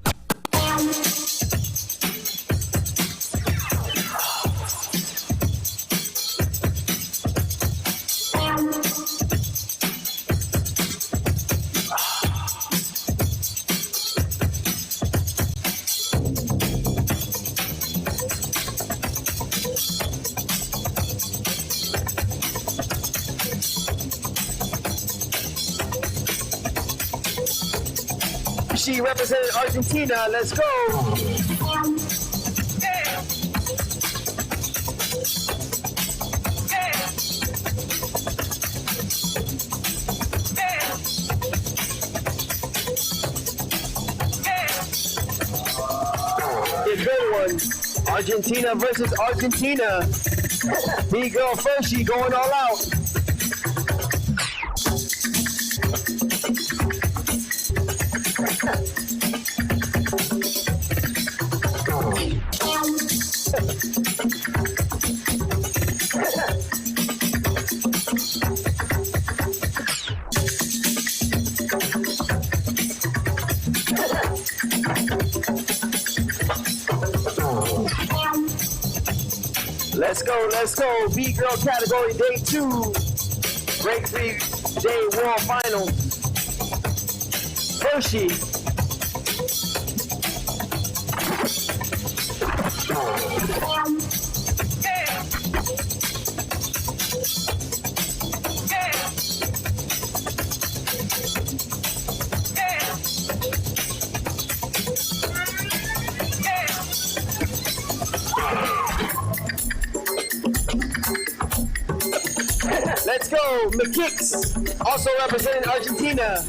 She represented Argentina. Let's go. A good one. Argentina versus Argentina. BGIRL Fershi going all out. Let's go. BGIRL Category Day 2. Break free BGIRL Final. Fershi. Let's go, Mckicks, also representing Argentina.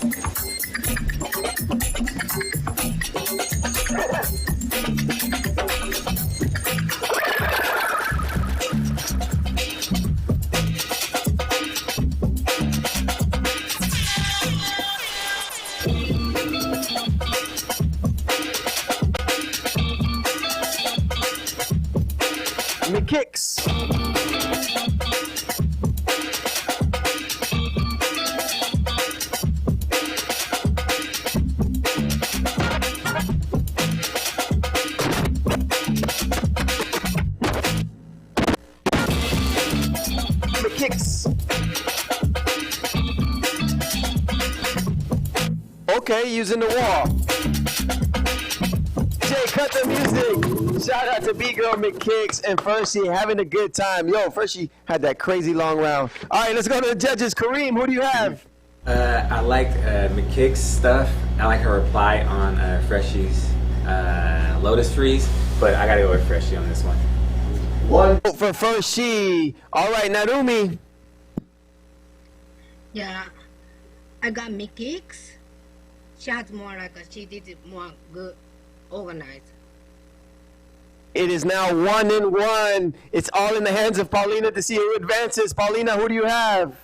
Mckicks. Okay, using the wall. Jay, cut the music. Shout out to BGIRL Mckicks and Fershi having a good time. Yo, Fershi had that crazy long round. All right, let's go to the judges. Kareem, who do you have? I like Mckicks' stuff. I like her reply on Freshi's Lotus Freeze, but I gotta go with Fershi on this one. One vote for Fershi. All right, Narumi. Yeah, I got Mckicks. She had more like she did it more good, organized. It is now 1-1. It's all in the hands of Paulina to see who advances. Paulina, who do you have?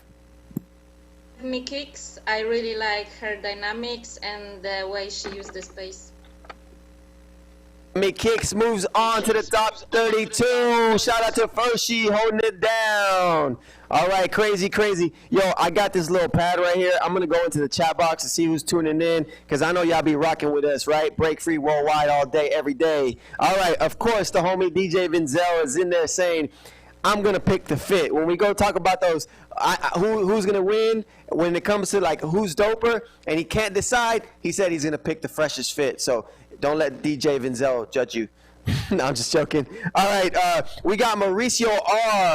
Mckicks, I really like her dynamics and the way she used the space. Mckicks moves on to the top 32. Shout out to Fershi holding it down. All right, crazy. Yo, I got this little pad right here. I'm going to go into the chat box to see who's tuning in because I know y'all be rocking with us, right? Break Free Worldwide all day, every day. All right, of course, the homie DJ Vinzel is in there saying, I'm going to pick the fit. When we go talk about those, who's going to win, when it comes to like who's doper, and he can't decide, he said he's going to pick the freshest fit. So don't let DJ Vinzel judge you. No, I'm just joking. All right, we got Mauricio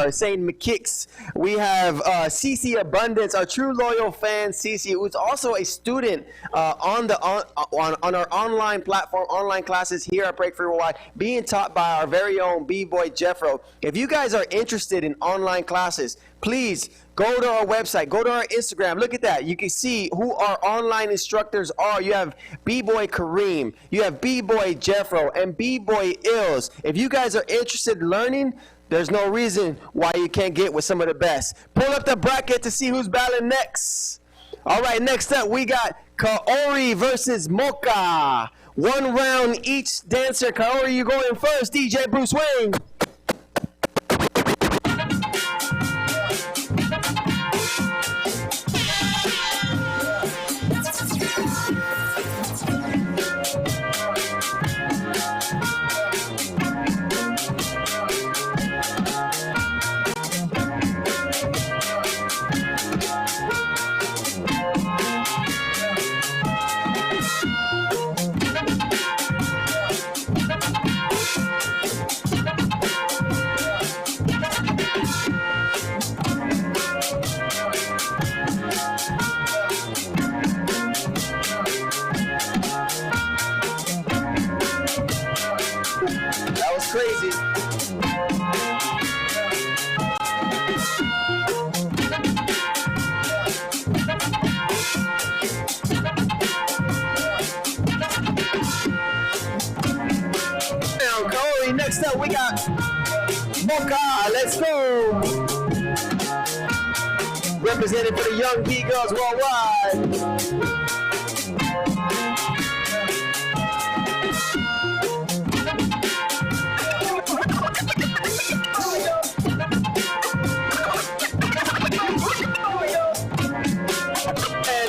R saying Mckicks. We have CC Abundance, our true loyal fan, CC, who's also a student on our online platform, online classes here at Break Free Worldwide, being taught by our very own B-Boy Jeffro. If you guys are interested in online classes, please go to our website, go to our Instagram. Look at that. You can see who our online instructors are. You have B-Boy Kareem, you have B-Boy Jeffro, and B-Boy Ills. If you guys are interested in learning, there's no reason why you can't get with some of the best. Pull up the bracket to see who's battling next. All right, next up we got Kaori versus Mocha. 1 round each dancer. Kaori, you going first. DJ Bruce Wayne. Crazy. Now, Kaori, next up we got Mocha. Let's go. Representing for the young B-Girls worldwide.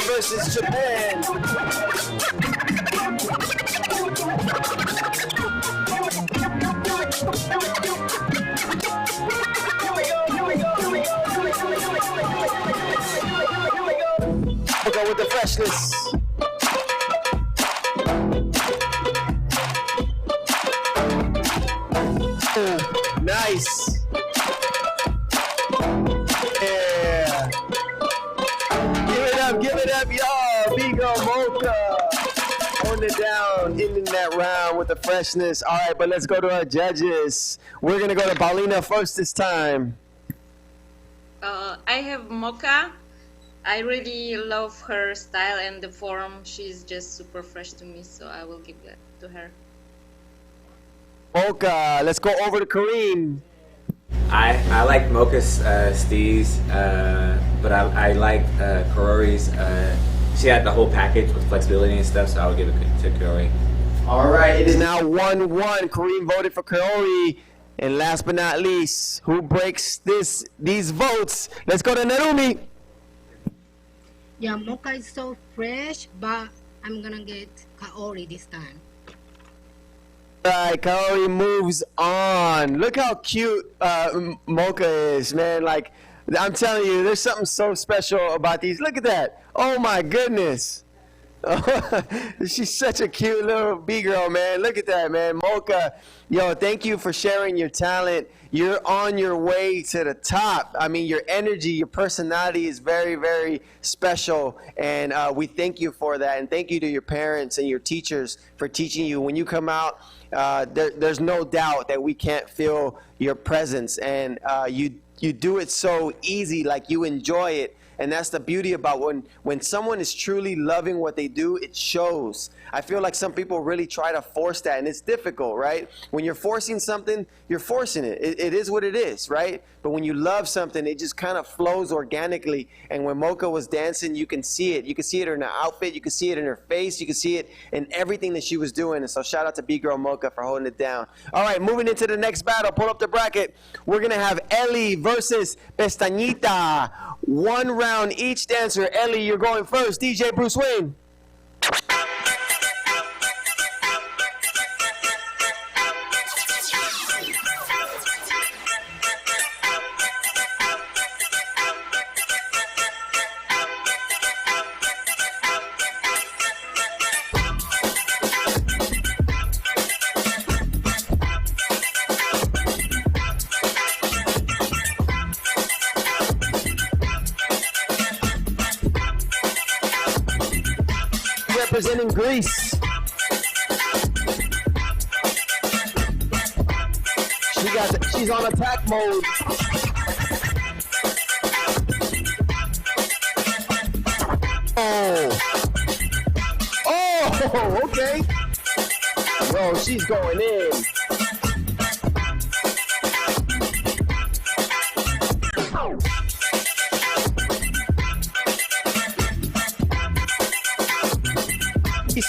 Versus Japan. freshness. Nice. Yeah. Give it up, y'all. BGIRL Mocha. Holding it down, ending that round with the freshness. All right, but let's go to our judges. We're going to go to Paulina first this time. I have Mocha. I really love her style and the form. She's just super fresh to me, so I will give that to her. Mocha, let's go over to Kareem. I like Mocha's steez, but I like Kaori's. She had the whole package with flexibility and stuff, so I would give it to Kaori. All right, it is now 1-1. Kareem voted for Kaori. And last but not least, who breaks these votes? Let's go to Narumi. Yeah, Mocha is so fresh, but I'm gonna get Kaori this time. All right, Kaori moves on. Look how cute Mocha is, man. Like, I'm telling you, there's something so special about these. Look at that. Oh, my goodness. She's such a cute little B-girl, man. Look at that, man. Mocha, yo, thank you for sharing your talent. You're on your way to the top. I mean, your energy, your personality is very, very special, and we thank you for that. And thank you to your parents and your teachers for teaching you. When you come out, there's no doubt that we can't feel your presence, and you do it so easy, like you enjoy it. And that's the beauty about when someone is truly loving what they do, it shows. I feel like some people really try to force that, and it's difficult, right? When you're forcing something, you're forcing it. It is what it is, right? But when you love something, it just kind of flows organically. And when Mocha was dancing, you can see it. You can see it in her outfit. You can see it in her face. You can see it in everything that she was doing. And so shout out to BGIRL Mocha for holding it down. All right, moving into the next battle. Pull up the bracket. We're going to have Ellie versus Pestanita. 1 round each dancer. Ellie, you're going first. DJ Bruce Wayne. Representing Greece. She's on attack mode. Oh, okay. Yo, she's going in.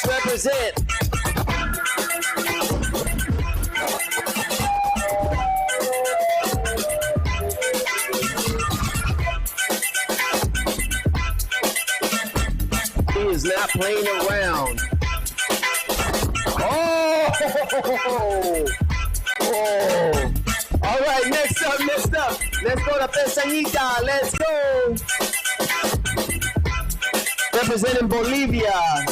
Represent. He is not playing around. Oh! All right, next up. Let's go to Pestanita. Let's go. Representing Bolivia.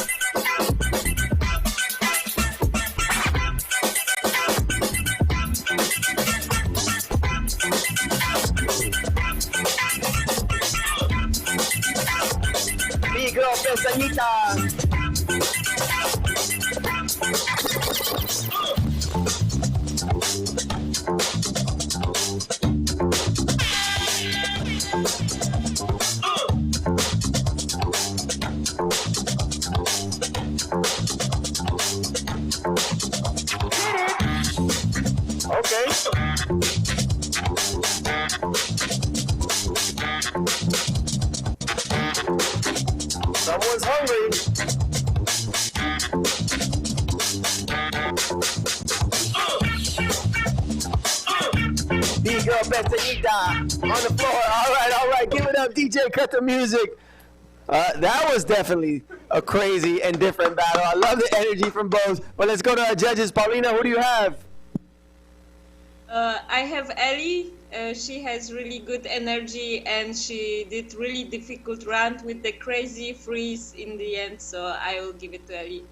BGIRL Pestanita. Okay. Someone's hungry. BGIRL Pestanita on the floor. All right. Give it up, DJ. Cut the music. That was definitely a crazy and different battle. I love the energy from both. But let's go to our judges. Paulina, who do you have? I have Ellie. She has really good energy, and she did really difficult round with the crazy freeze in the end. So I will give it to Ellie.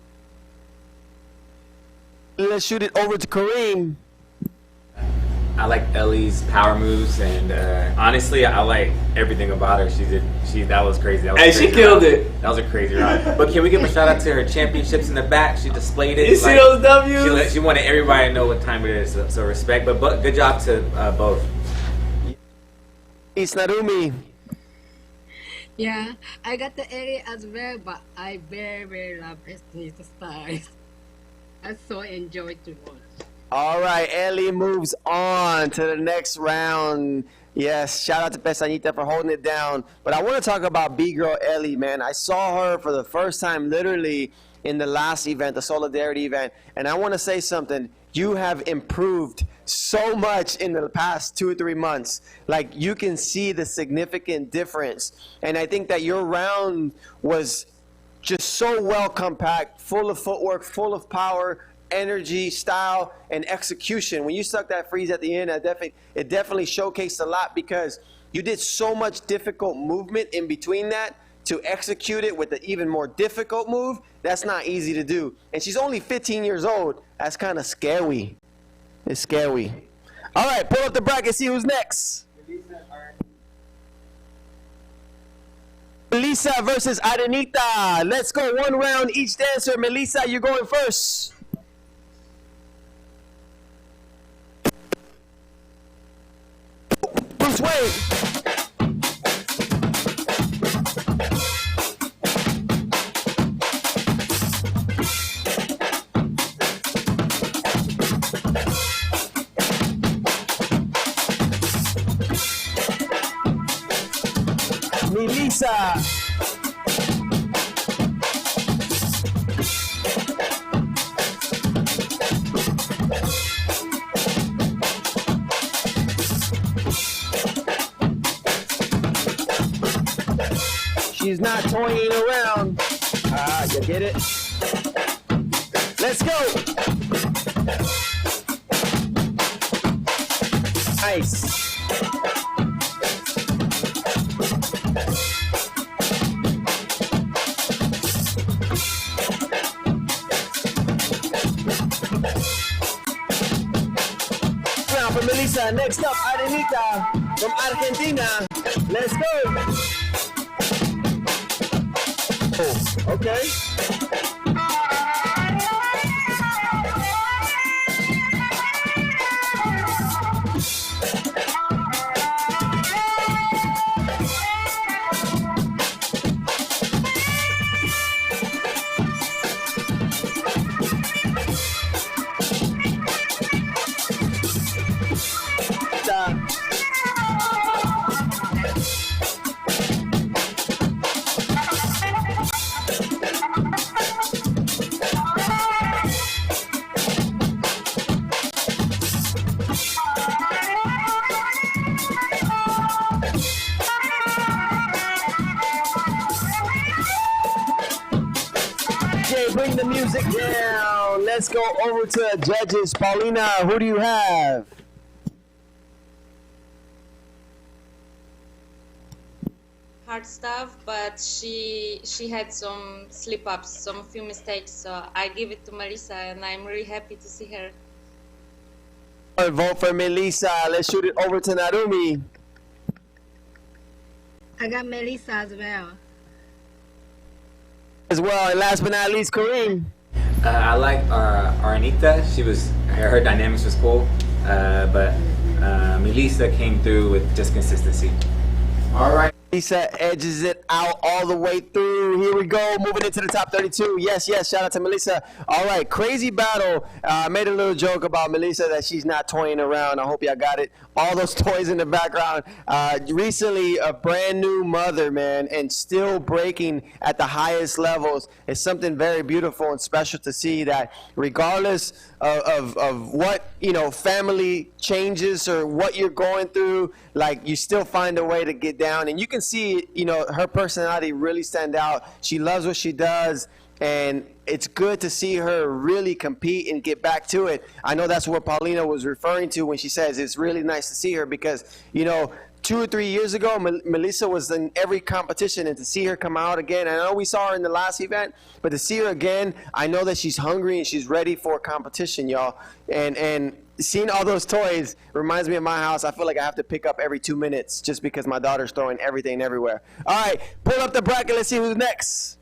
Let's shoot it over to Kareem. I like Ellie's power moves, and honestly, I like everything about her. That was crazy. That was Hey, she killed it. That was a crazy ride. But can we give a shout out to her championships in the back? She displayed it. You see those W's? She wanted everybody to know what time it is. So respect, but good job to both. It's Narumi. Yeah, I got the Arie as well, but I very love Pestanita stars. I so enjoyed to watch. All right, Ellie moves on to the next round. Yes, shout out to Pestanita for holding it down. But I want to talk about B-Girl Ellie, man. I saw her for the first time literally in the last event, the Solidarity event. And I want to say something. You have improved so much in the past 2 or 3 months. Like, you can see the significant difference. And I think that your round was just so well compact, full of footwork, full of power, energy, style, and execution. When you stuck that freeze at the end, it definitely showcased a lot because you did so much difficult movement in between that to execute it with an even more difficult move. That's not easy to do. And she's only 15 years old. That's kind of scary. It's scary. All right, pull up the bracket, see who's next. Melissa versus Arenita. Let's go 1 round each dancer. Melissa, you're going first. Bruce Wayne. Melissa. She's not toying around. You get it? Let's go. Nice. Round for Melissa. Next up, Arenita from Argentina. Let's go. Oh, okay. Bring the music down. Let's go over to judges. Paulina, who do you have? Hard stuff, but she had some slip-ups, some few mistakes, so I give it to Melissa, and I'm really happy to see her. Vote for Melissa. Let's shoot it over to Narumi. I got Melissa as well. As well, and last but not least, Kareem. I like Arenita. Her dynamics was cool, but Melissa came through with just consistency. All right. Melissa edges it out all the way through. Here we go, moving into the top 32. Yes, shout out to Melissa. All right, crazy battle. I made a little joke about Melissa that she's not toying around. I hope y'all got it. All those toys in the background. Recently, a brand new mother, man, and still breaking at the highest levels. It's something very beautiful and special to see that regardless of what, family changes or what you're going through, like, you still find a way to get down. And you can see, her personality really stand out. She loves what she does, And it's good to see her really compete and get back to it. I know that's what Paulina was referring to when she says it's really nice to see her because, you know, 2 or 3 years ago, Melissa was in every competition, and to see her come out again, I know we saw her in the last event, but to see her again, I know that she's hungry and she's ready for competition, y'all. And seeing all those toys reminds me of my house. I feel like I have to pick up every 2 minutes just because my daughter's throwing everything everywhere. All right, pull up the bracket. Let's see who's next.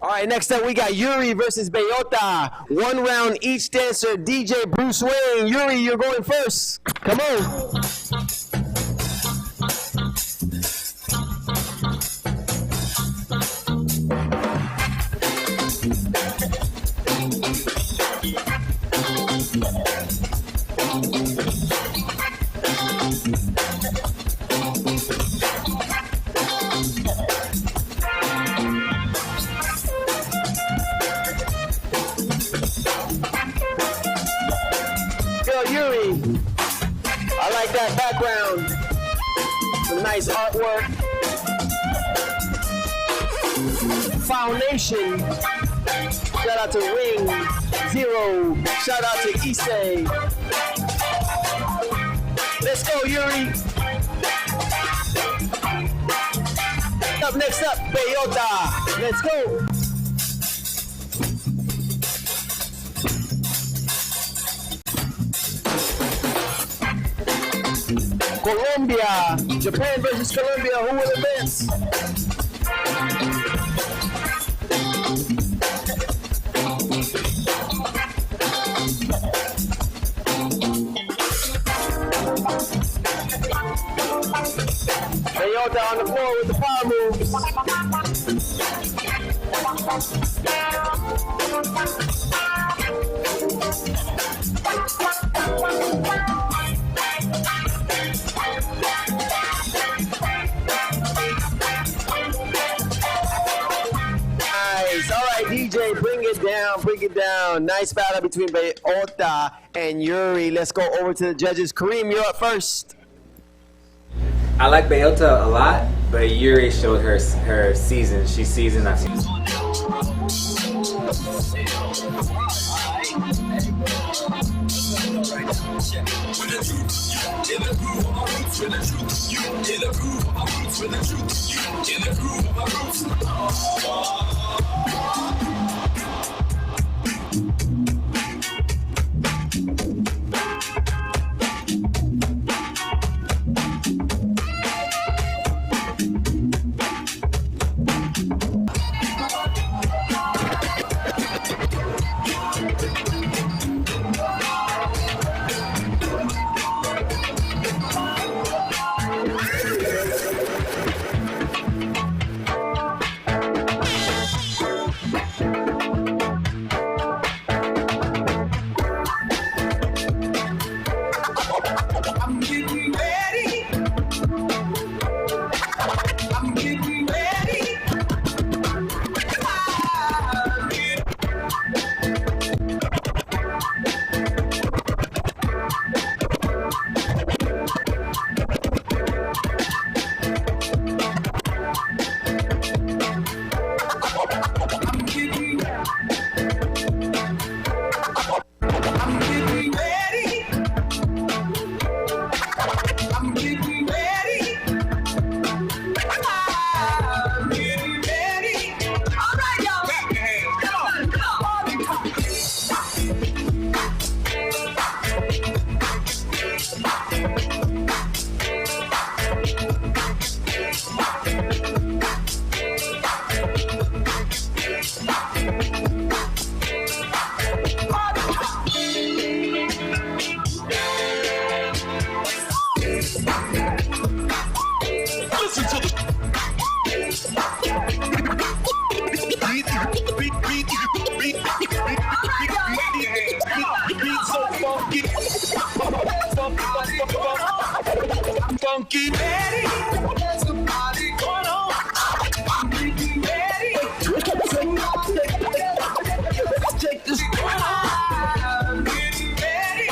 All right, next up we got Yuri versus Beyota. 1 round each dancer. DJ Bruce Wayne. Yuri, you're going first. Come on. Yuri, I like that background. Some nice artwork. Foundation. Shout out to Ring Zero. Shout out to Issei. Let's go, Yuri. Next up, Beyota. Let's go. Colombia, Japan versus Colombia, who will advance? Beyota on the floor with the power moves. Nice. All right, DJ, bring it down, bring it down. Nice battle between Beyota and Yuri. Let's go over to the judges. Kareem, you're up first. I like Beyota a lot, but Yuri showed her season. She's seasoned. I've seen. Funky. There's a party going on. I'm getting ready. Take this. I'm getting ready.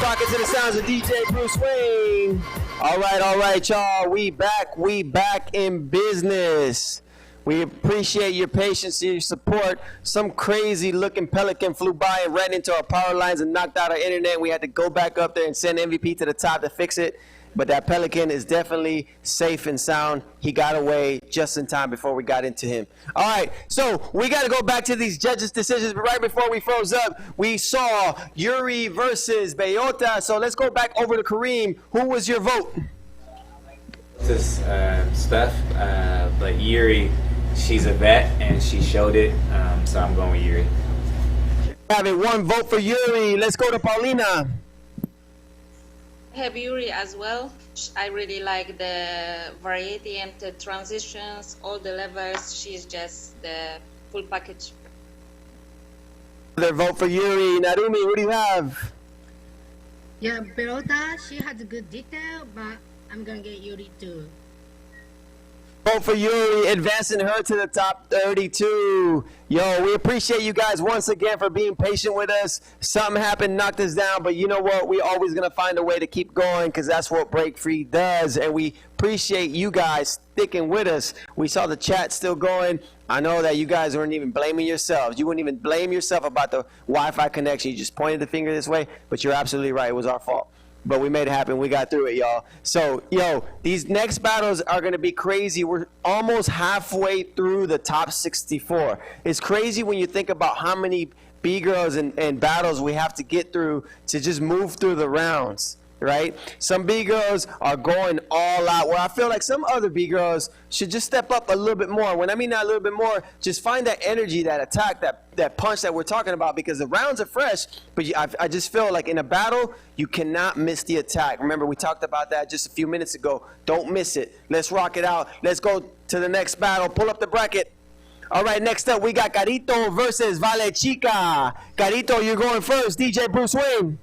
Rocking to the sounds of DJ Bruce Wayne. All right, y'all. We back in business. We appreciate your patience, your support. Some crazy looking pelican flew by and ran into our power lines and knocked out our internet. We had to go back up there and send MVP to the top to fix it. But that pelican is definitely safe and sound. He got away just in time before we got into him. All right, so we got to go back to these judges' decisions. But right before we froze up, we saw Yuri versus Beyota. So let's go back over to Kareem. Who was your vote? This Steph, but Yuri, she's a vet and she showed it. So I'm going with Yuri. Having one vote for Yuri. Let's go to Paulina. Have Yuri as well. I really like the variety and the transitions, all the levels. She's just the full package. Their vote for Yuri. Narumi, who do you have? Yeah, Beyota, she has a good detail, but I'm gonna get Yuri too. Vote for Yuri, advancing her to the top 32. Yo, we appreciate you guys once again for being patient with us. Something happened, knocked us down, but you know what? We're always going to find a way to keep going because that's what Break Free does, and we appreciate you guys sticking with us. We saw the chat still going. I know that you guys weren't even blaming yourselves. You wouldn't even blame yourself about the Wi-Fi connection. You just pointed the finger this way, but you're absolutely right. It was our fault. But we made it happen. We got through it, y'all. So, yo, these next battles are going to be crazy. We're almost halfway through the top 64. It's crazy when you think about how many B-girls and battles we have to get through to just move through the rounds, right? Some B-girls are going all out, where I feel like some other B-girls should just step up a little bit more. When I mean that a little bit more, just find that energy, that attack, that punch that we're talking about, because the rounds are fresh, but I just feel like in a battle, you cannot miss the attack. Remember, we talked about that just a few minutes ago. Don't miss it. Let's rock it out. Let's go to the next battle. Pull up the bracket. All right, next up, we got Carito versus Vale Chica. Carito, you're going first. DJ Bruce Wayne.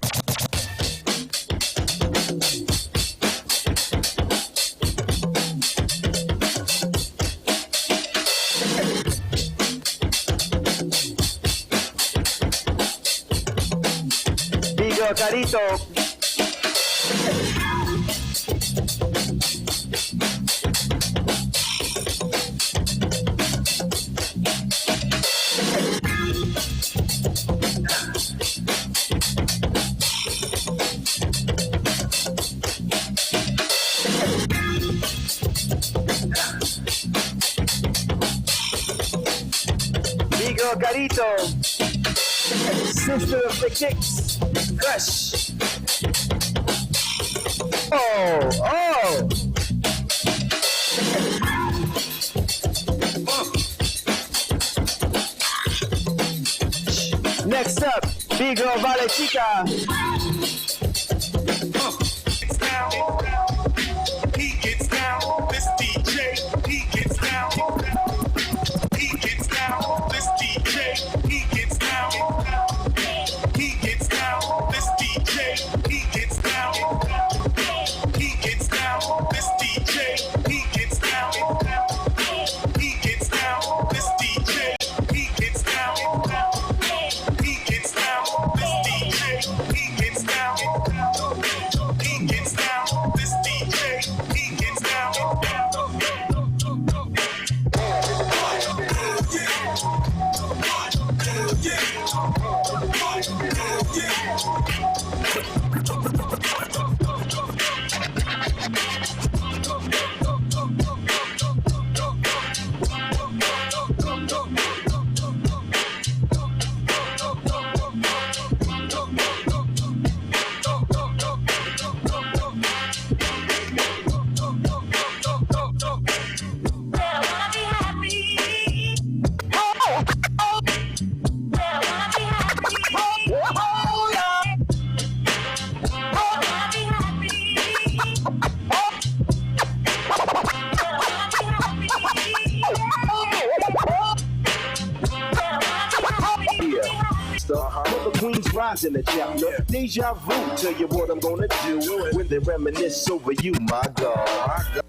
BGIRL Carito. BGIRL Carito. Sister of Mckicks. Fresh. Oh. Next up, BGIRL Vale Chica. He gets down, this DJ, he gets down. He gets down, this DJ, he gets down. He gets down, this DJ, he gets down. He gets down, this DJ, he gets down. He gets down, this DJ, he gets down. He gets down, this DJ, he gets down. In the chapter, deja vu, tell you what I'm gonna do when they reminisce over you, my God.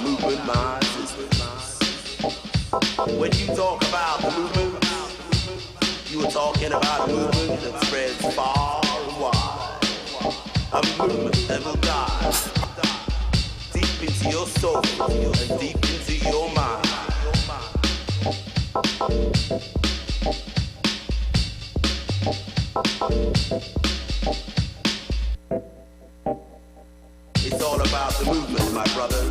movement, my sisters. When you talk about the movement, you are talking about a movement that spreads far and wide. A movement that will dive deep into your soul and deep into your mind. It's all about the movement, my brothers.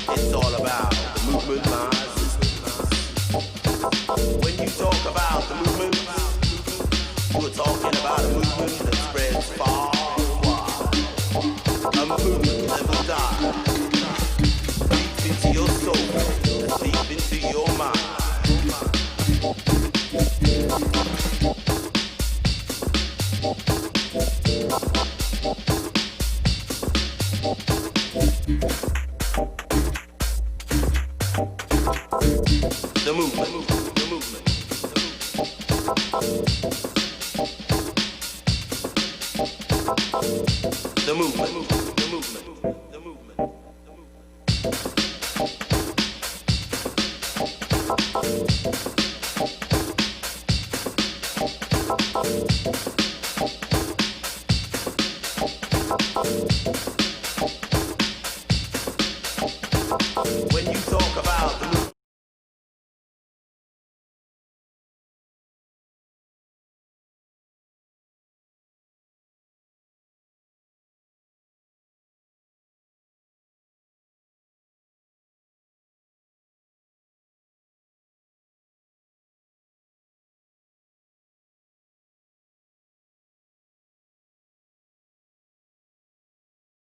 It's all about the movement, my sisters. When you talk about the movement, you are talking about a movement that spreads far and wide. A movement that will dive deep into your soul and deep into your mind. The movement, the movement, the movement, the movement, the movement. When you talk about the